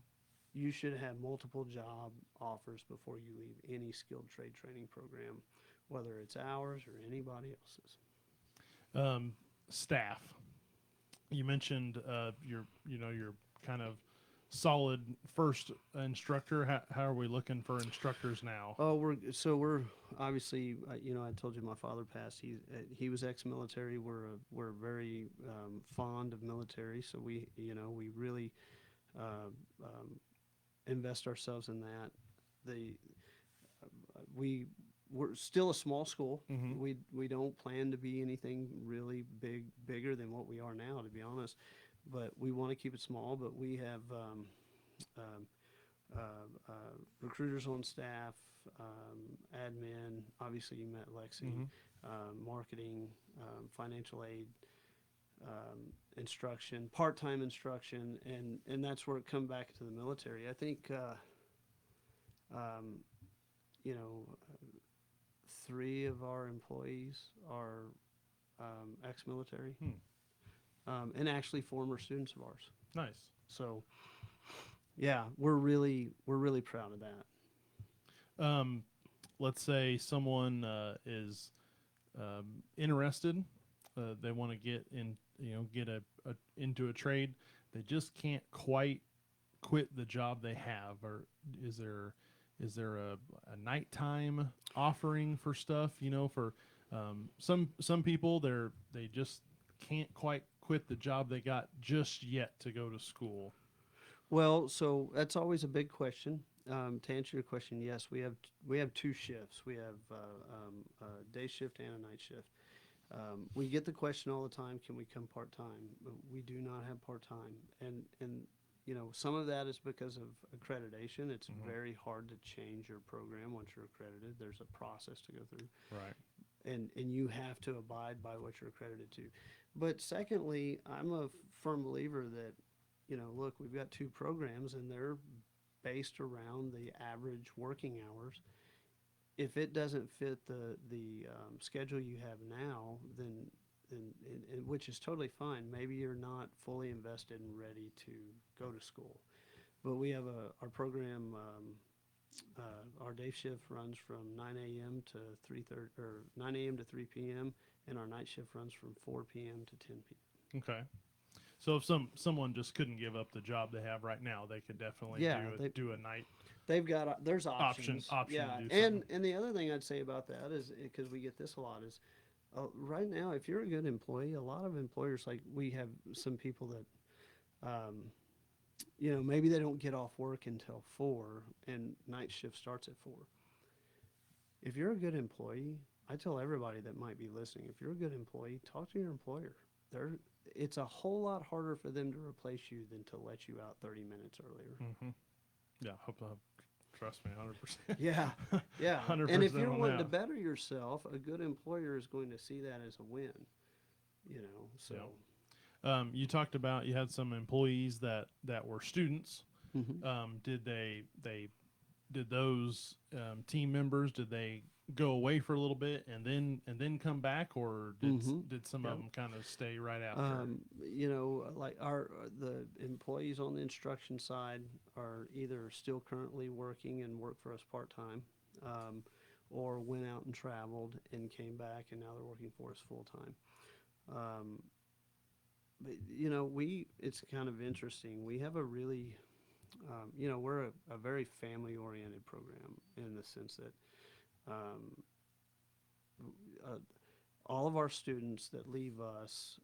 you should have multiple job offers before you leave any skilled trade training program, whether it's ours or anybody else's. Staff. You mentioned your kind of solid first instructor. How are we looking for instructors now? Oh, we're obviously, I told you my father passed. He was ex-military. We're very fond of military, so we really uh, um, invest ourselves in that. The we're still a small school. Mm-hmm. We don't plan to be anything really bigger than what we are now, to be honest. But we want to keep it small. But we have um, recruiters on staff, admin. Obviously, you met Lexi. Mm-hmm. marketing, financial aid, instruction, part-time instruction, and that's where it come back to the military. I think, um, you know, 3 of our employees are ex-military, and actually former students of ours. Nice. So, yeah, we're really proud of that. Let's say someone is interested. They want to get in, get into a trade. They just can't quite quit the job they have. Or is there a nighttime offering for stuff? For some people, they just can't quite quit the job they got just yet to go to school. Well, so that's always a big question. To answer your question, yes, we have 2 shifts. We have a day shift and a night shift. We get the question all the time: can we come part time? We do not have part time, and some of that is because of accreditation. It's very hard to change your program once you're accredited. There's a process to go through, Right. and you have to abide by what you're accredited to. But secondly, I'm a firm believer that look, we've got 2 programs, and they're based around the average working hours. If it doesn't fit the schedule you have now, then which is totally fine. Maybe you're not fully invested and ready to go to school. But we have our program. Our day shift runs from 9 a.m. to 3:30, or 9 a.m. to 3 p.m., and our night shift runs from 4 p.m. to 10 p.m. Okay. So if someone just couldn't give up the job they have right now, they could definitely do a night They've got there's options. option Yeah, to do something. and the other thing I'd say about that is, because we get this a lot, is right now, if you're a good employee, a lot of employers, like we have some people that, maybe they don't get off work until 4, and night shift starts at 4. If you're a good employee, I tell everybody that might be listening, if you're a good employee, talk to your employer. It's a whole lot harder for them to replace you than to let you out 30 minutes earlier. Mm-hmm. Yeah, trust me, 100%. Yeah, yeah. 100% And if you're on wanting to that. better yourself, a good employer is going to see that as a win. So. Yeah. You talked about you had some employees that were students. Mhm. Did those team members, did they go away for a little bit and then come back, or did some of Yep. them kind of stay right after? Like the employees on the instruction side are either still currently working and work for us part-time, or went out and traveled and came back, and now they're working for us full-time. But it's kind of interesting. We have a really, we're a very family-oriented program, in the sense that all of our students that leave us,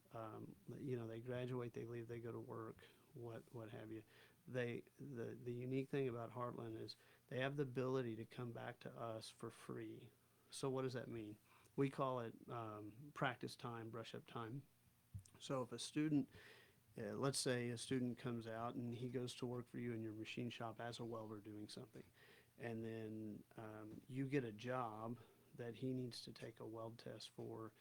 they graduate, they leave, they go to work, what have you. The unique thing about Heartland is they have the ability to come back to us for free. So what does that mean? We call it practice time, brush up time. So if a student, let's say a student comes out and he goes to work for you in your machine shop as a welder doing something, and then you get a job that he needs to take a weld test for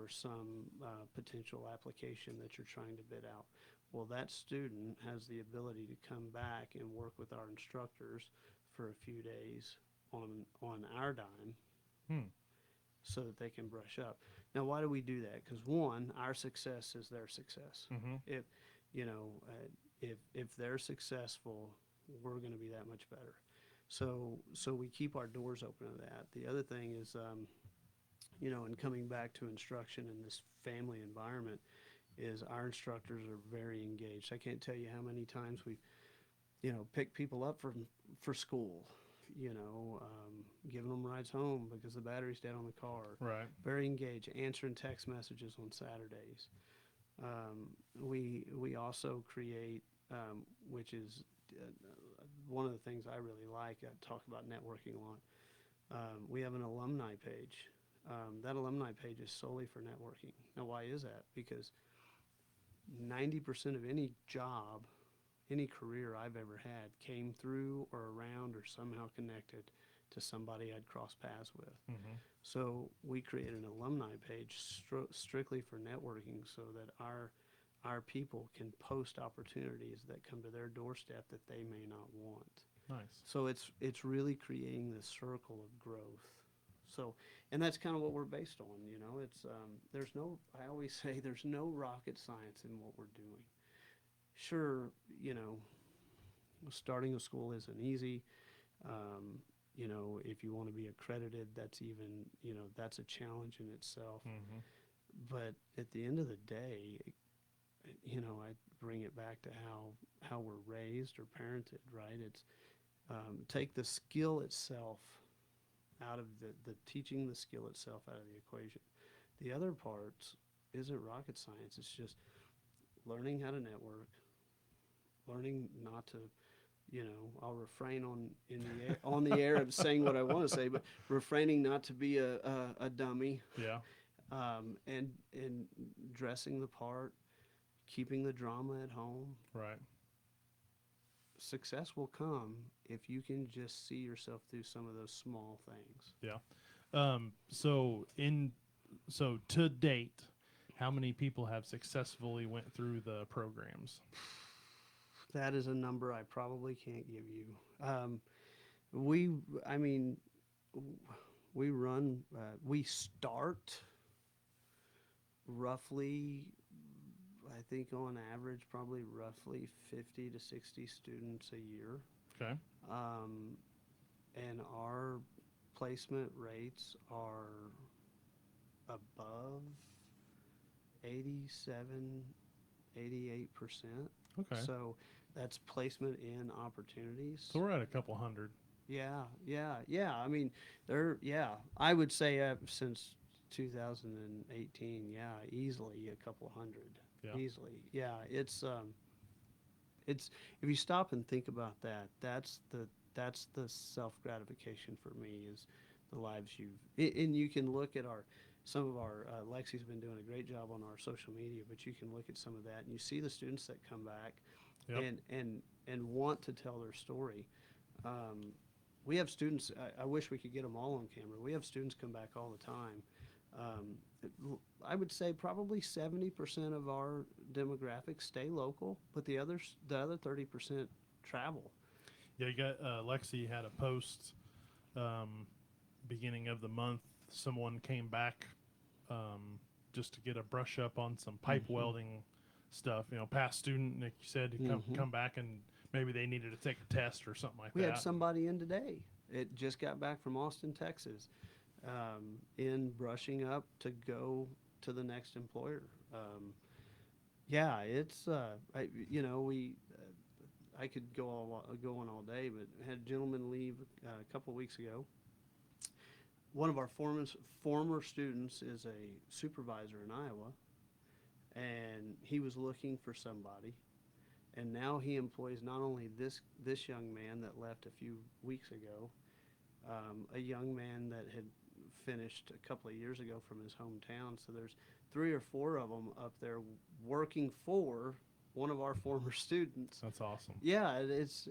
some potential application that you're trying to bid out. Well, that student has the ability to come back and work with our instructors for a few days on our dime, so that they can brush up. Now, why do we do that? Because one, our success is their success. Mm-hmm. If they're successful, we're going to be that much better. So we keep our doors open to that. The other thing is, and coming back to instruction in this family environment, is our instructors are very engaged. I can't tell you how many times we've, picked people up for school, giving them rides home because the battery's dead on the car. Right. Very engaged, answering text messages on Saturdays. We also create, which is one of the things I really like. I talk about networking a lot. We have an alumni page. That alumni page is solely for networking. Now, why is that? Because 90% of any job, any career I've ever had came through or around or somehow connected to somebody I'd cross paths with. Mm-hmm. So we created an alumni page strictly for networking, so that our people can post opportunities that come to their doorstep that they may not want. Nice. So it's really creating this circle of growth. So, and that's kind of what we're based on. You know, it's there's no, I always say there's no rocket science in what we're doing. Sure, you know, starting a school isn't easy. Um, you know, if you want to be accredited, that's even, you know, that's a challenge in itself. Mm-hmm. But at the end of the day, you know, I bring it back to how we're raised or parented, right? It's take the skill itself out of the teaching the skill itself out of the equation. The other parts isn't rocket science. It's just learning how to network, learning not to, you know, I'll refrain on the air of saying what I want to say, but refraining not to be a dummy, Yeah. and dressing the part, keeping the drama at home. Right. Success will come if you can just see yourself through some of those small things. Yeah. So to date, how many people have successfully went through the programs? That is a number I probably can't give you. I mean, we run, we start roughly, I think on average, probably roughly 50 to 60 students a year. Okay. And our placement rates are above 87, 88%. Okay. So that's placement in opportunities. So we're at a couple hundred. Yeah. I mean, I would say since 2018, yeah, easily a couple hundred. Yeah. Easily. Yeah, it's if you stop and think about that, that's the self gratification for me, is the lives and you can look at some of our Lexi's been doing a great job on our social media, but you can look at some of that and you see the students that come back Yep. and want to tell their story. We have students, I wish we could get them all on camera. We have students come back all the time. I would say probably 70% of our demographics stay local, but the other 30% travel. Yeah. You got Lexi had a post beginning of the month. Someone came back just to get a brush up on some pipe Mm-hmm. welding stuff. You know, past student, Nick, you said, to Mm-hmm. come back and maybe they needed to take a test or something like We that. had somebody in today. It just got back from Austin, Texas, in brushing up to go to the next employer. Yeah, it's I could go on all day, but I had a gentleman leave a couple of weeks ago. One of our former students is a supervisor in Iowa, and he was looking for somebody. And now he employs not only this young man that left a few weeks ago, a young man that had finished a couple of years ago from his hometown. So there's 3 or 4 of them up there working for one of our former students. That's awesome. Yeah, it's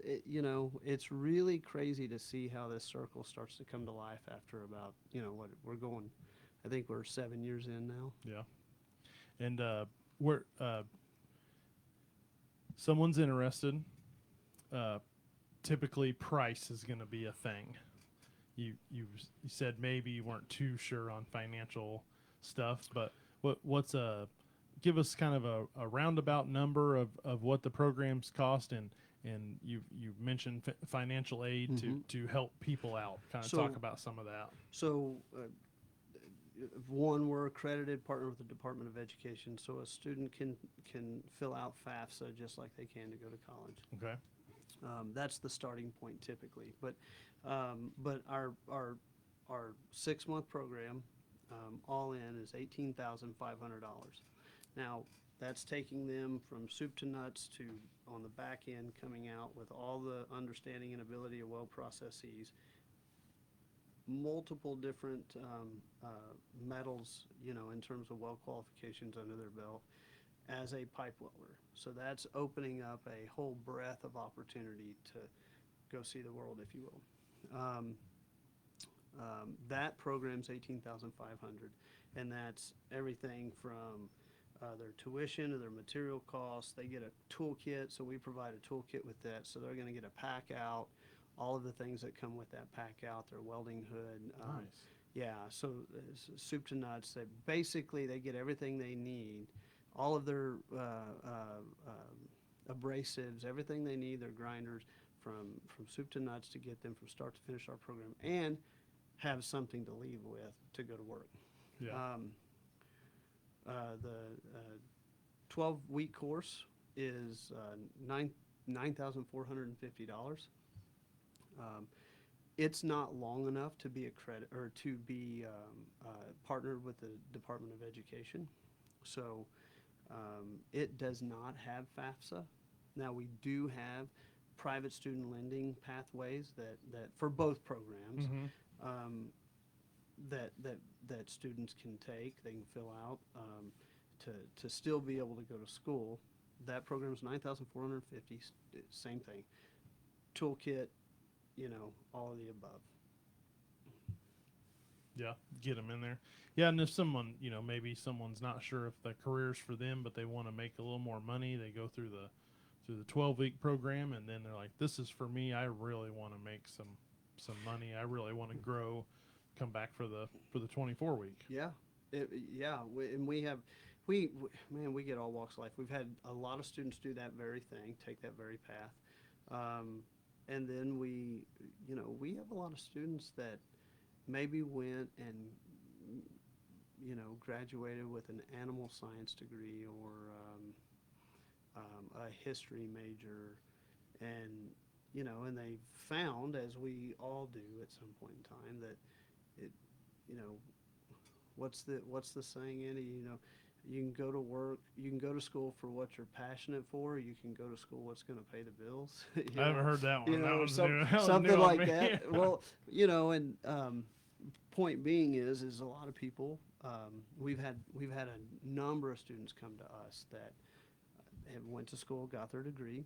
really crazy to see how this circle starts to come to life after about, what we're going, I think we're 7 years in now. Yeah. And we're someone's interested. Typically, price is going to be a thing. You said maybe you weren't too sure on financial stuff, but give us kind of a roundabout number of what the programs cost, and you mentioned financial aid Mm-hmm. to help people out. Kind of So- talk about some of that. So, one, we're accredited partner with the Department of Education, so a student can fill out FAFSA just like they can to go to college. Okay. That's the starting point typically, but our 6-month program, all in, is $18,500. Now, that's taking them from soup to nuts to, on the back end, coming out with all the understanding and ability of weld processes, multiple different metals, in terms of weld qualifications under their belt as a pipe welder. So that's opening up a whole breadth of opportunity to go see the world, if you will. That program's 18,500, and that's everything from their tuition to their material costs. They get a toolkit, so we provide a toolkit with that. So they're going to get a pack out, all of the things that come with that pack out, their welding hood. Nice. Yeah, so soup to nuts. They get everything they need, all of their abrasives, everything they need, their grinders, from soup to nuts to get them from start to finish our program, and have something to leave with to go to work. Yeah. The 12-week course is $9,450. It's not long enough to be partnered with the Department of Education, so it does not have FAFSA. Now we do have private student lending pathways that for both programs. Mm-hmm. That students can take, they can fill out to still be able to go to school. That program is 9,450. Same thing, toolkit, all of the above. Yeah, get them in there. Yeah, and if someone, maybe someone's not sure if the career's for them, but they want to make a little more money, they go through the 12-week program, and then they're like, "This is for me. I really want to make some money. I really want to grow." Come back for the 24-week. Yeah, and we have, man, we get all walks of life. We've had a lot of students do that very thing, take that very path, and then we have a lot of students that maybe went and graduated with an animal science degree or a history major, and and they found, as we all do at some point in time, that it, what's the saying, Andy? You can go to work, you can go to school for what you're passionate for, or you can go to school what's going to pay the bills. I haven't heard that one. That was something new like on me. that. Well, and point being is a lot of people. We've had a number of students come to us that have went to school, got their degree,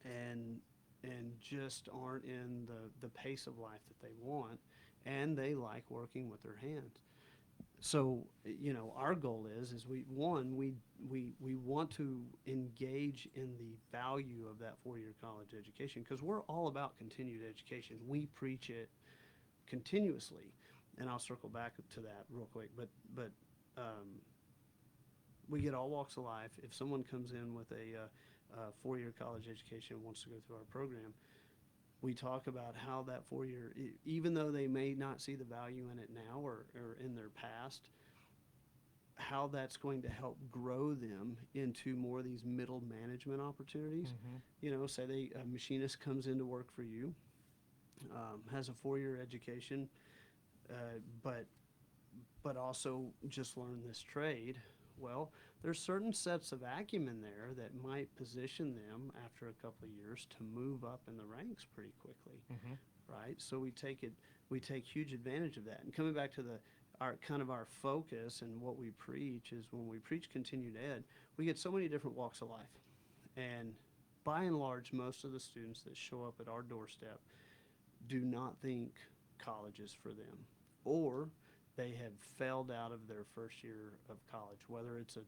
and just aren't in the pace of life that they want, and they like working with their hands. So our goal is we want to engage in the value of that 4-year college education, because we're all about continued education. We preach it continuously, and I'll circle back to that real quick. But we get all walks of life. If someone comes in with a 4-year college education and wants to go through our program, we talk about how that 4-year, even though they may not see the value in it now or in their past, how that's going to help grow them into more of these middle management opportunities. Mm-hmm. Say a machinist comes into work for you, has a 4-year education, but also just learned this trade. Well, there's certain sets of acumen there that might position them after a couple of years to move up in the ranks pretty quickly, Mm-hmm. right? So we take huge advantage of that. And coming back to our focus and what we preach is, when we preach continued ed, we get so many different walks of life, and by and large, most of the students that show up at our doorstep do not think college is for them, or they have failed out of their first year of college, whether it's a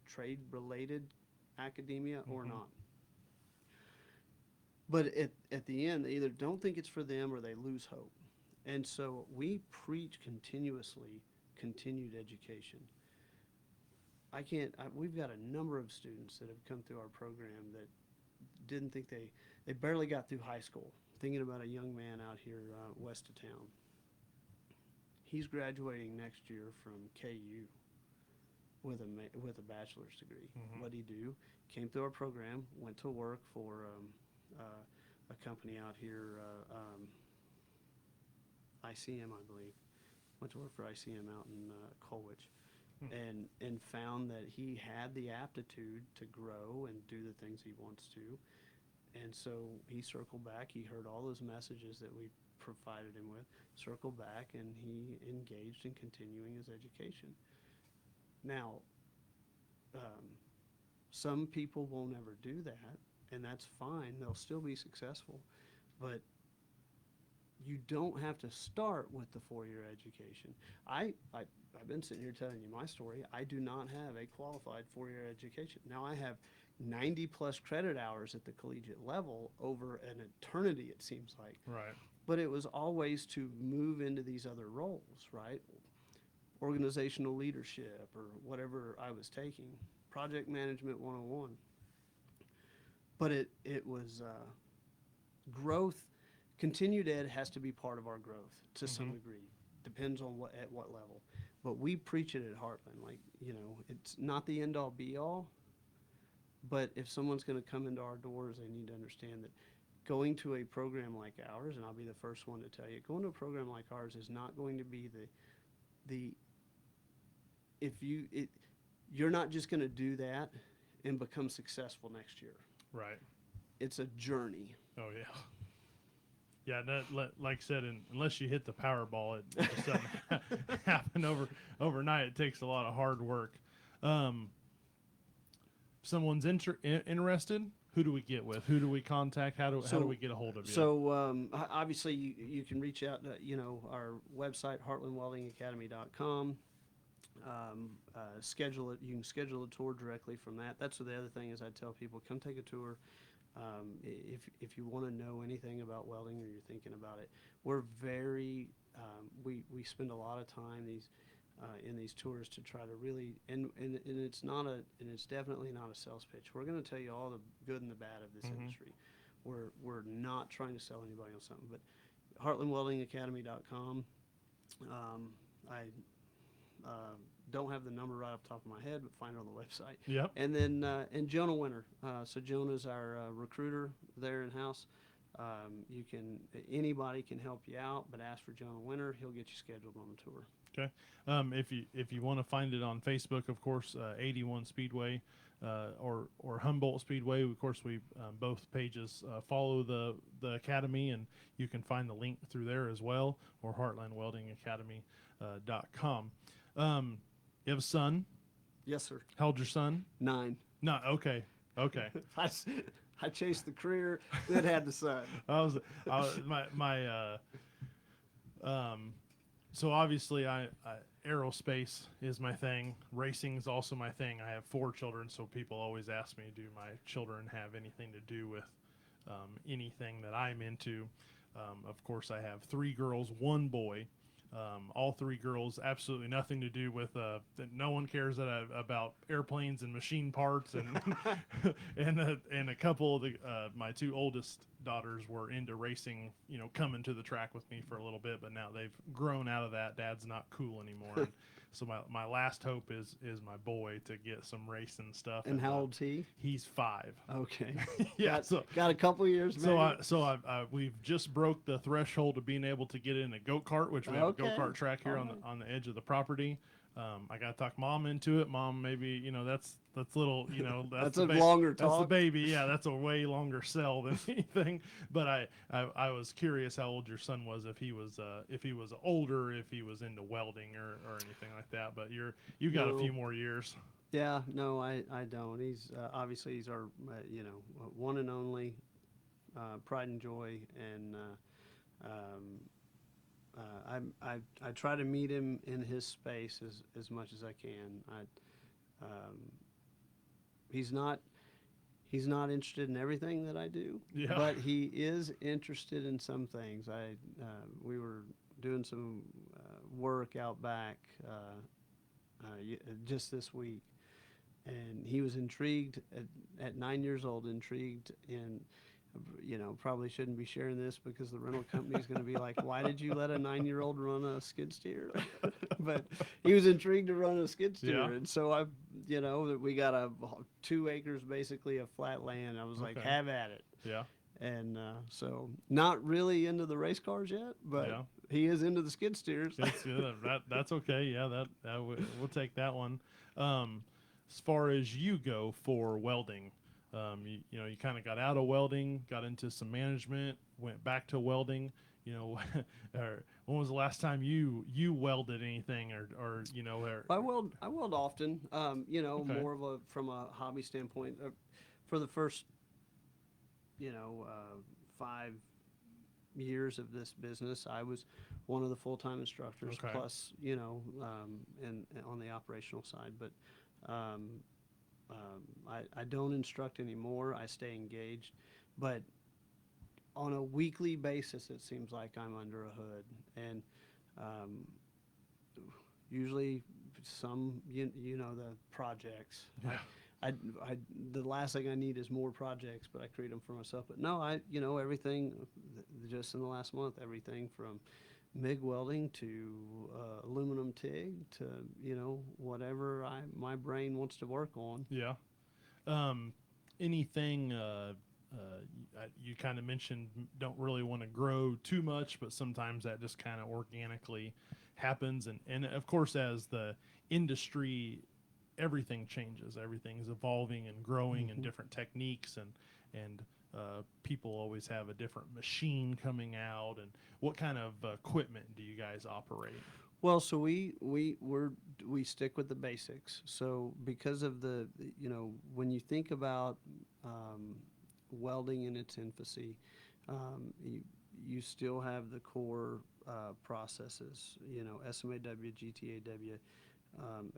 trade related academia or Mm-hmm. not. But at the end, they either don't think it's for them or they lose hope. And so we preach continuously continued education. We've got a number of students that have come through our program that didn't think they barely got through high school. Thinking about a young man out here west of town. He's graduating next year from KU with a bachelor's degree. Mm-hmm. What'd he do? Came through our program, went to work for a company out here, ICM, I believe. Went to work for ICM out in Colwich, and found that he had the aptitude to grow and do the things he wants to. And so he circled back. He heard all those messages that we provided him with, circled back, and he engaged in continuing his education. Now, some people won't ever do that, and that's fine. They'll still be successful. But you don't have to start with the 4-year education. I've been sitting here telling you my story. I do not have a qualified 4-year education. Now I have 90 plus credit hours at the collegiate level over an eternity, it seems like. Right. But it was always to move into these other roles, right? Organizational leadership or whatever I was taking, project management 101. But it was growth. Continued ed has to be part of our growth to some degree. Depends on at what level. But we preach it at Heartland. Like, you know, it's not the end all be all. But if someone's going to come into our doors, they need to understand that going to a program like ours, and I'll be the first one to tell you, going to a program like ours is not going to be the if you it you're not just going to do that and become successful next year. Right. It's a journey. Oh yeah. Yeah, like I said, unless you hit the Powerball, it just doesn't happen overnight. It takes a lot of hard work. Someone's interested. Who do we get with? Who do we contact? How do we get a hold of you? So obviously you can reach out to, you know, our website, heartlandweldingacademy.com. Schedule it. You can schedule a tour directly from that. That's the other thing is I tell people, come take a tour. If you want to know anything about welding or you're thinking about it, we're very we spend a lot of time in these tours to try to really and it's not and it's definitely not a sales pitch. We're going to tell you all the good and the bad of this industry. We're not trying to sell anybody on something, but heartlandweldingacademy.com. I don't have the number right off the top of my head, but find it on the website. Yep. And then and Jonah Winter. So Jonah's our recruiter there in house. Anybody can help you out, but ask for Jonah Winter. He'll get you scheduled on the tour. Okay. If you want to find it on Facebook, of course, 81 Speedway or Humboldt Speedway. Of course, we both pages follow the academy, and you can find the link through there as well, or heartlandweldingacademy.com. You have a son? Yes, sir. How old's your son? 9. No. Okay. I chased the career, then had the son. So obviously aerospace is my thing. Racing is also my thing. I have 4 children, so people always ask me, do my children have anything to do with anything that I'm into? Of course, I have 3 girls, 1 boy. All 3 girls, absolutely nothing to do with. No one cares about airplanes and machine parts, and and a couple of my 2 oldest daughters were into racing. You know, coming to the track with me for a little bit, but now they've grown out of that. Dad's not cool anymore. And so my last hope is my boy to get some racing stuff. And how old's he? He's 5. Okay. Yeah. Got a couple years. Maybe. We've just broke the threshold of being able to get in a go-kart, which we have a go-kart track here on the edge of the property. I got to talk Mom into it. Mom, maybe, you know, that's little, you know, that's a longer talk. That's the baby. Yeah, that's a way longer sell than anything. But I was curious how old your son was, if he was older, if he was into welding or anything like that. But you got a few more years. Yeah, no, I don't. He's obviously he's our you know, one and only pride and joy, and I try to meet him in his space as much as I can. He's not interested in everything that I do, but he is interested in some things. We were doing some work out back just this week, and he was intrigued at 9 years old, intrigued in, you know, probably shouldn't be sharing this because the rental company is going to be like, why did you let a 9-year-old run a skid steer? But he was intrigued to run a skid steer. Yeah. And so we got 2 acres basically of flat land. I was like, have at it. Yeah. And so not really into the race cars yet, but he is into the skid steers. That's okay. Yeah, we'll take that one. As far as you go for welding, you know, you kind of got out of welding, got into some management, went back to welding. You know, when was the last time you welded anything, or you know? I weld often. You know, more of from a hobby standpoint. For the first, you know, 5 years of this business, I was one of the full-time instructors, Okay. plus, and on the operational side. But I don't instruct anymore. I stay engaged, but on a weekly basis, it seems like I'm under a hood, and um, usually the projects. Yeah. I, I, the last thing I need is more projects, but I create them for myself. But no, everything, just in the last month, everything from MIG welding to aluminum TIG to, whatever my brain wants to work on. Yeah. Um, anything you kind of mentioned don't really want to grow too much, but sometimes that just kind of organically happens. And of course, as the industry, everything changes, everything's evolving and growing and Mhm. different techniques and people always have a different machine coming out. And what kind of equipment do you guys operate? Well, so we stick with the basics. So because of when you think about welding in its infancy, you still have the core processes. SMAW, GTAW,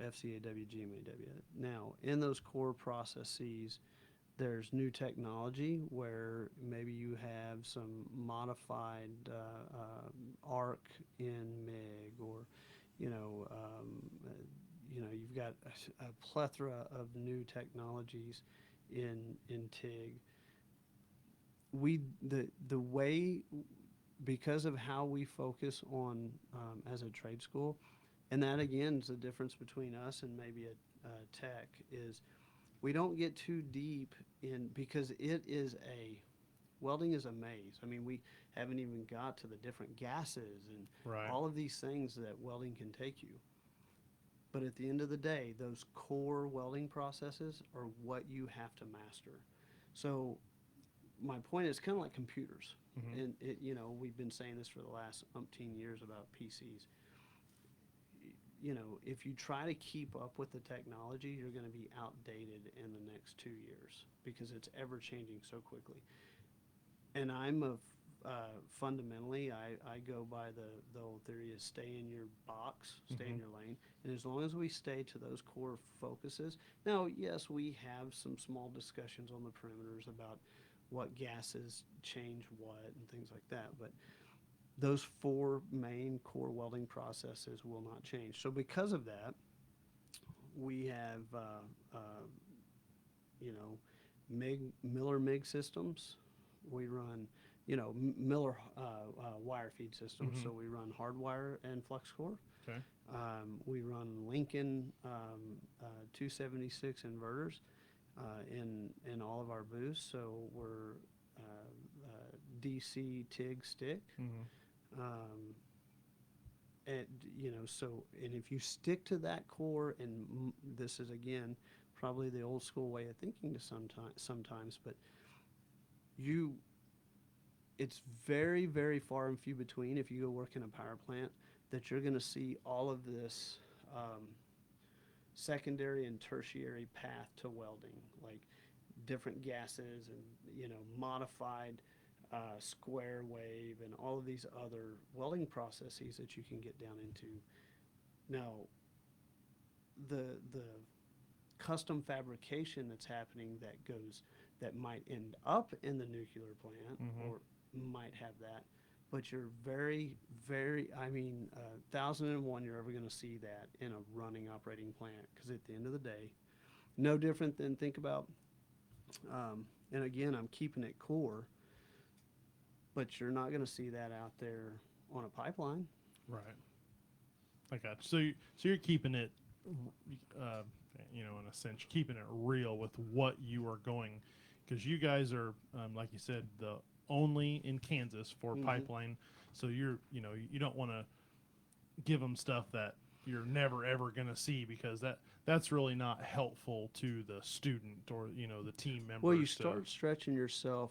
FCAW, GMAW. Now, in those core processes, there's new technology where maybe you have some modified arc in MIG, or you've got a plethora of new technologies in TIG. The way, because of how we focus on as a trade school, and that again is the difference between us and maybe a tech, is we don't get too deep in, because welding is a maze. I mean, we haven't even got to the different gases and Right. all of these things that welding can take you. But at the end of the day, those core welding processes are what you have to master. So my point is kind of like computers. Hmm. And we've been saying this for the last umpteen years about PCs. If you try to keep up with the technology, you're going to be outdated in the next 2 years because it's ever changing so quickly. And fundamentally, I go by the old theory is stay in your box, stay in Hmm. your lane. And as long as we stay to those core focuses, now, yes, we have some small discussions on the perimeters about what gases change what and things like that. But those four main core welding processes will not change. So because of that, we have you know Miller MIG systems. We run Miller wire feed systems. Hmm. So we run hardwire and flux core. Okay. We run Lincoln 276 inverters in all of our booths. So we're DC TIG stick. Hmm. Um, and and if you stick to that core, and this is again probably the old school way of thinking to sometimes, but you it's very, very far and few between if you go work in a power plant that you're going to see all of this secondary and tertiary path to welding, like different gases and modified square wave and all of these other welding processes that you can get down into. Now, the custom fabrication that's happening that might end up in the nuclear plant Hmm. or might have that, but you're very, very, 1,001 you're ever going to see that in a running operating plant, because at the end of the day, no different than think about, and again, I'm keeping it core, but you're not going to see that out there on a pipeline. Right. I got you. So you're keeping it, uh, in a sense, keeping it real with what you are going, because you guys are, like you said, the only in Kansas for Mm-hmm. pipeline. So you don't want to give them stuff that you're never ever going to see, because that's really not helpful to the student or the team members. Well, you start stretching yourself.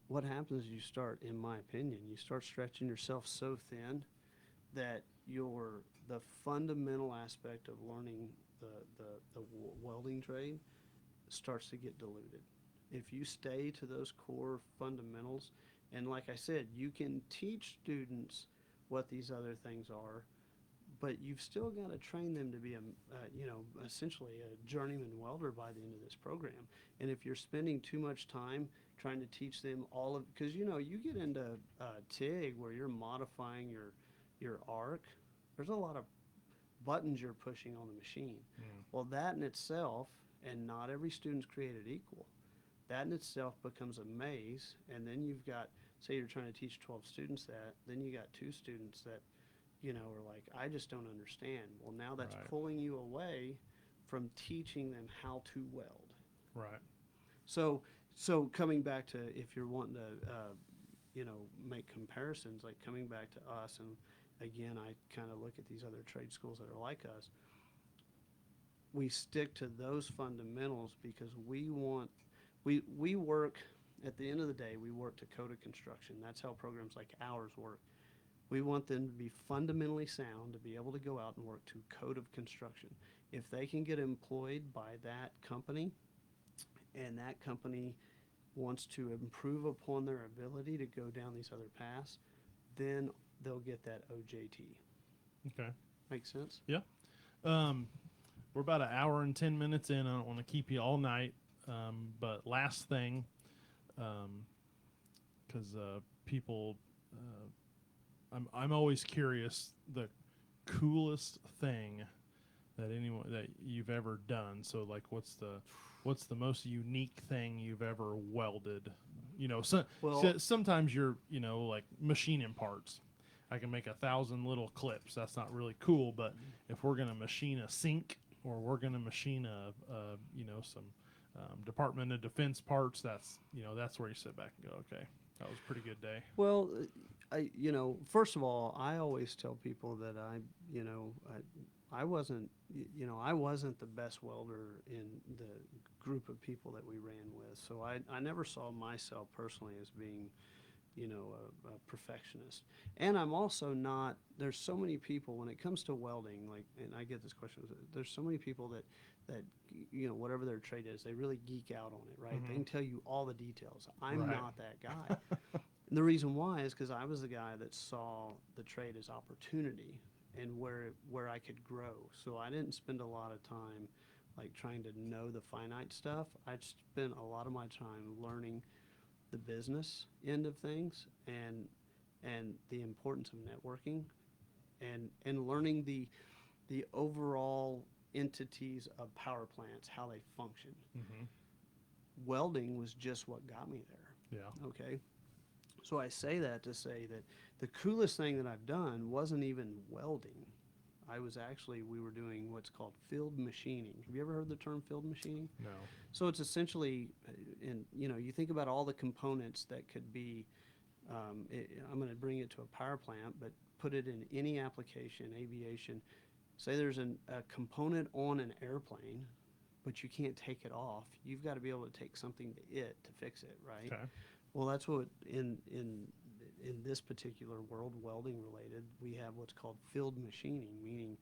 What happens is in my opinion, you start stretching yourself so thin that the fundamental aspect of learning the welding trade starts to get diluted. If you stay to those core fundamentals, And like I said, you can teach students what these other things are, but you've still got to train them to be essentially a journeyman welder by the end of this program. And if you're spending too much time trying to teach them all of, because you get into TIG where you're modifying your arc, there's a lot of buttons you're pushing on the machine. Mm. Well, that in itself, and not every student's created equal, that in itself becomes a maze. And then you've got, say you're trying to teach 12 students that, then you got 2 students that are like, I just don't understand. Well, now that's Right. pulling you away from teaching them how to weld. Right. So coming back to, if you're wanting to, make comparisons, like coming back to us, and again, I kind of look at these other trade schools that are like us. We stick to those fundamentals because we work, at the end of the day, we work to code of construction. That's how programs like ours work. We want them to be fundamentally sound, to be able to go out and work to code of construction. If they can get employed by that company, and that company wants to improve upon their ability to go down these other paths, then they'll get that OJT. Okay. Make sense? Yeah. We're about an hour and 10 minutes in. I don't want to keep you all night. But last thing, because people, I'm always curious, the coolest thing that you've ever done. So like, what's the most unique thing you've ever welded? Sometimes you're, like machining parts. I can make 1,000 little clips. That's not really cool, but if we're going to machine a sink, or we're going to machine some Department of Defense parts, that's where you sit back and go, okay, that was a pretty good day. Well, first of all, I always tell people that I wasn't the best welder in the group of people that we ran with. So I never saw myself personally as being, a perfectionist. And I'm also not, there's so many people when it comes to welding, like, and I get this question, there's so many people that whatever their trade is, they really geek out on it, right? Mm-hmm. They can tell you all the details. I'm Right. not that guy. And the reason why is because I was the guy that saw the trade as opportunity and where I could grow. So I didn't spend a lot of time like trying to know the finite stuff. I spent a lot of my time learning the business end of things and the importance of networking and learning the overall entities of power plants, how they function. Mm-hmm. Welding was just what got me there. Yeah. Okay. So I say that to say that the coolest thing that I've done wasn't even welding. We were doing what's called field machining. Have you ever heard the term field machining? No. So it's essentially, you think about all the components that could be, I'm going to bring it to a power plant, but put it in any application, aviation. Say there's a component on an airplane, but you can't take it off. You've got to be able to take something to it to fix it, right? Okay. Well, that's what in this particular world, welding related, we have what's called field machining, meaning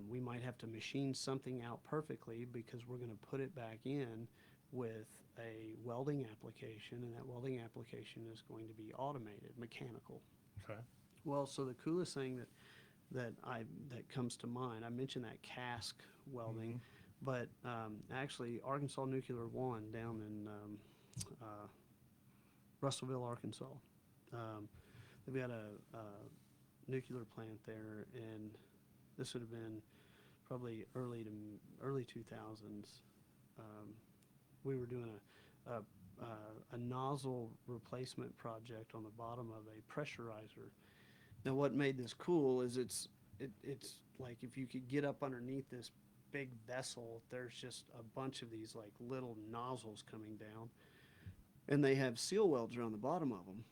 we might have to machine something out perfectly because we're going to put it back in with a welding application, and that welding application is going to be automated, mechanical. Okay. Well, so the coolest thing that comes to mind, I mentioned that cask welding, but actually Arkansas Nuclear One down in Russellville, Arkansas. They've got a nuclear plant there, and this would have been probably early 2000s. We were doing a nozzle replacement project on the bottom of a pressurizer. Now, what made this cool is it's like if you could get up underneath this big vessel, there's just a bunch of these like little nozzles coming down, and they have seal welds around the bottom of them.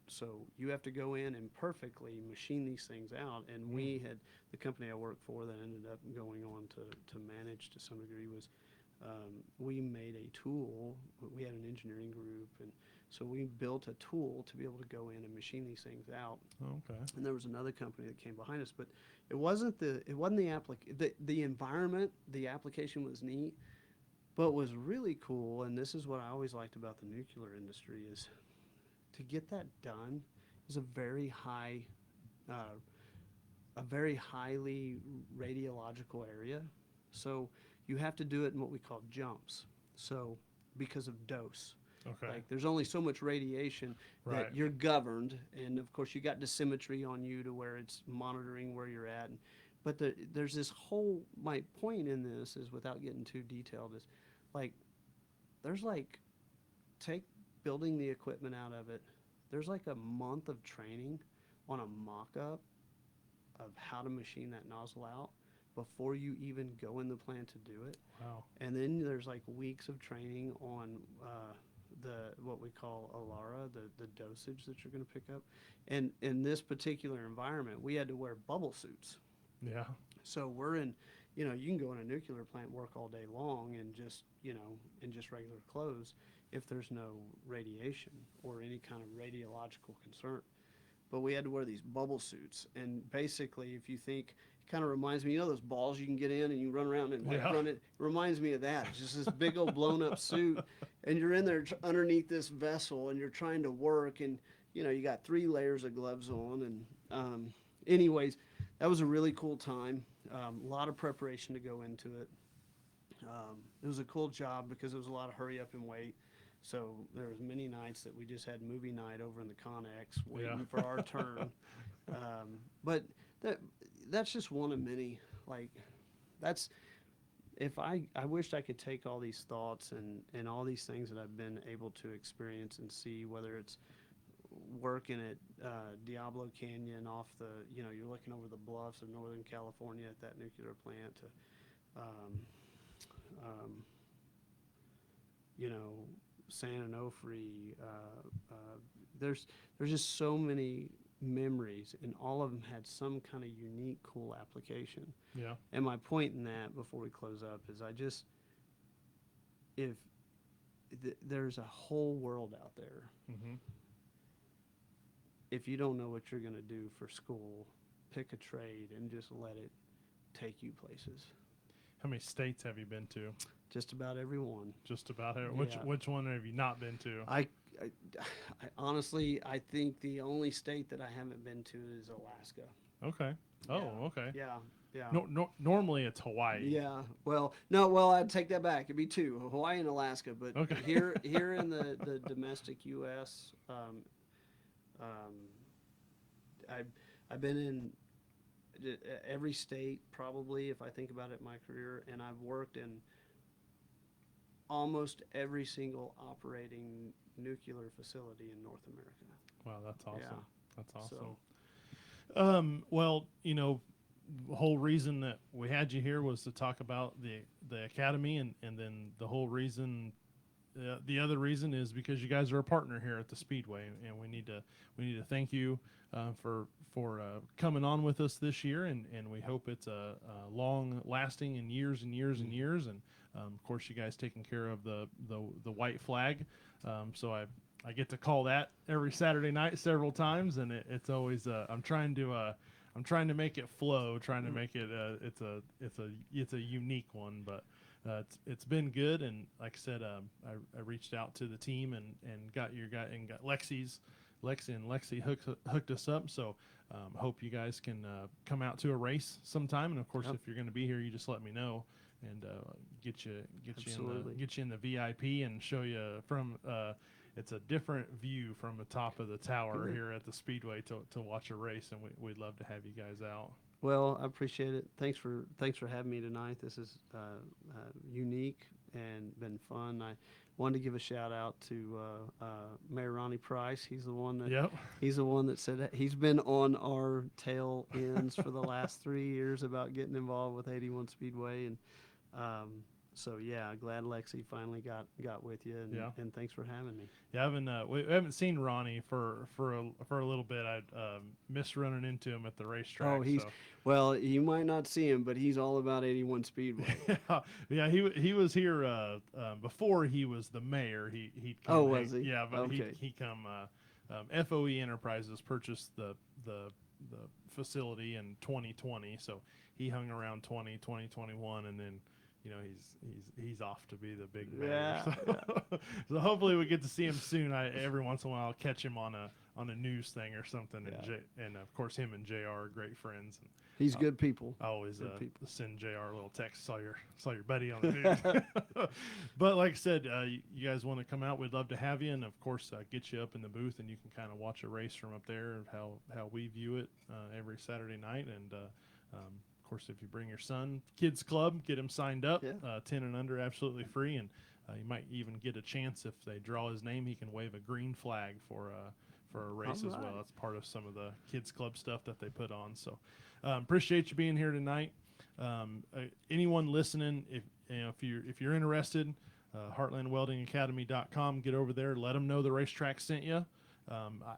So you have to go in and perfectly machine these things out. And we had, the company I worked for that ended up going on to manage to some degree was, we made a tool. We had an engineering group, and so we built a tool to be able to go in and machine these things out. Okay. And there was another company that came behind us, but it wasn't the environment. The application was neat, but what was really cool, and this is what I always liked about the nuclear industry, is to get that done is uh, a very highly radiological area. So you have to do it in what we call jumps. So because of dose. Okay. Like there's only so much radiation Right. that you're governed, and of course you got dosimetry on you to where it's monitoring where you're at. But there's this whole, my point in this is, without getting too detailed, is like there's like, take building the equipment out of it. There's like a month of training on a mock-up of how to machine that nozzle out before you even go in the plant to do it. Wow. And then there's like weeks of training on the what we call ALARA, the dosage that you're going to pick up. And in this particular environment, we had to wear bubble suits. Yeah. So we're in, you know, you can go in a nuclear plant, work all day long, and just, you know, in just regular clothes if there's no radiation or any kind of radiological concern. But we had to wear these bubble suits. And basically, if you think, it kind of reminds me, you know, those balls you can get in and you run around and like Yeah. run it. It reminds me of that. It's just this big old blown up suit, and you're in there underneath this vessel, and you're trying to work, and you know, you got 3 layers of gloves on. And anyways, that was a really cool time. A lot of preparation to go into it. It was a cool job because it was a lot of hurry up and wait. So there was many nights that we just had movie night over in the Connex waiting Yeah. for our turn. But that's just one of many. Like that's, if I wished I could take all these thoughts and all these things that I've been able to experience and see, whether it's working at Diablo Canyon off the, you know, you're looking over the bluffs of Northern California at that nuclear plant, to you know, San Onofre. There's just so many memories, and all of them had some kind of unique, cool application. Yeah. And my point in that, before we close up, is I just, if there's a whole world out there, Mm-hmm. if you don't know what you're going to do for school, pick a trade and just let it take you places. How many states have you been to? Just about every one. Just about it. Yeah. Which one have you not been to? I honestly, I think the only state that I haven't been to is Alaska. Okay. Oh, Yeah. okay. Yeah, yeah. No, normally it's Hawaii. Yeah. Well, no. Well, I'd take that back. It'd be 2, Hawaii and Alaska. But Okay. here in the domestic U.S., I've been in every state probably, if I think about it in my career, and I've worked in almost every single operating nuclear facility in North America. Wow, that's awesome. Yeah. That's awesome. So, Well, you know, the whole reason that we had you here was to talk about the academy, and then the whole reason, the other reason is because you guys are a partner here at the Speedway, and we need to thank you for coming on with us this year, and we hope it's a long lasting and years and years and years, and of course you guys taking care of the white flag, so I get to call that every Saturday night several times, and it's always I'm trying to make it flow, trying to make it it's a unique one, but it's been good. And like I said, I reached out to the team and got your guy and got Lexi hooked us up. So hope you guys can come out to a race sometime. And of course, Yep. if you're going to be here, you just let me know, and get you Absolutely. in the VIP and show you from. It's a different view from the top of the tower here at the Speedway to watch a race, and we'd love to have you guys out. well, I appreciate it. Thanks for having me tonight. This is unique and been fun. I wanted to give a shout out to Mayor Ronnie Price. He's the one that Yep. he's the one that said that he's been on our tail ends for the last 3 years about getting involved with 81 Speedway, and so yeah, glad Lexi finally got with you, and, Yeah. and thanks for having me. Yeah, we haven't seen Ronnie for a little bit. I missed running into him at the racetrack. Oh, he's so. well. You might not see him, but he's all about 81 Speedway. Yeah, he was here before he was the mayor. He'd come. Oh, was he? Yeah, but Okay. he come. FOE Enterprises purchased the facility in 2020, so he hung around 2021, and then you know, he's off to be the big mayor. Yeah, So, yeah. so hopefully we get to see him soon. Every once in a while I'll catch him on a news thing or something. And Yeah. and of course him and JR are great friends. And He's good people. I always Good people. send JR a little text. Saw your buddy on the news. But like I said, you guys want to come out? We'd love to have you, and of course get you up in the booth, and you can kind of watch a race from up there of how we view it every Saturday night. And of course, if you bring your son, kids club, get him signed up. Yeah. 10 and under, absolutely free, and you might even get a chance if they draw his name. He can wave a green flag for a race as well. That's part of some of the kids club stuff that they put on. So appreciate you being here tonight. Anyone listening, if you're interested, heartlandweldingacademy.com, get over there, let them know the racetrack sent you.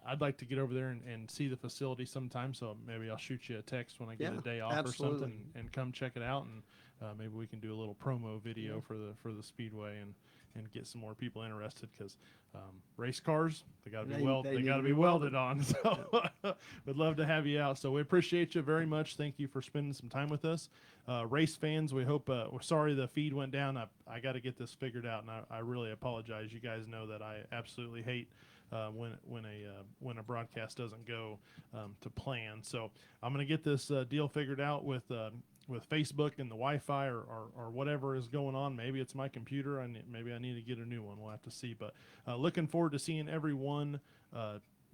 I'd like to get over there and see the facility sometime, so maybe I'll shoot you a text when I get a day off absolutely. or something, and come check it out, and maybe we can do a little promo video for the speedway and get some more people interested, because race cars, they got to be welded on. So we'd love to have you out. So we appreciate you very much. Thank you for spending some time with us. Race fans, we hope, we're sorry the feed went down. I got to get this figured out, and I really apologize. You guys know that I absolutely hate when a broadcast doesn't go to plan. So I'm going to get this deal figured out with Facebook and the Wi-Fi or whatever is going on. Maybe it's my computer. Maybe I need to get a new one. We'll have to see. But looking forward to seeing everyone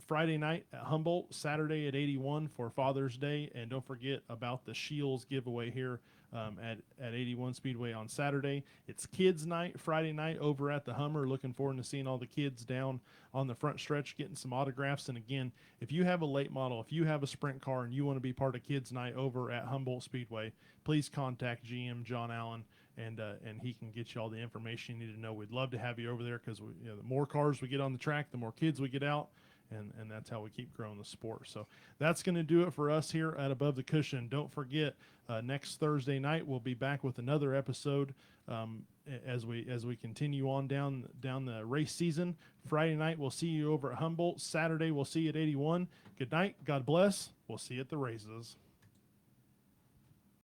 Friday night at Humboldt, Saturday at 81 for Father's Day, and don't forget about the Shields giveaway here at 81 Speedway on Saturday. It's kids night Friday night over at the Hummer. Looking forward to seeing all the kids down on the front stretch getting some autographs. And again, if you have a late model, if you have a sprint car and you want to be part of kids night over at Humboldt Speedway, please contact GM John Allen, and he can get you all the information you need to know. We'd love to have you over there, because the more cars we get on the track, the more kids we get out, and that's how we keep growing the sport. So that's going to do it for us here at Above the Cushion. Don't forget, next Thursday night we'll be back with another episode as we continue on down the race season. Friday night we'll see you over at Humboldt. Saturday we'll see you at 81. Good night. God bless. We'll see you at the races.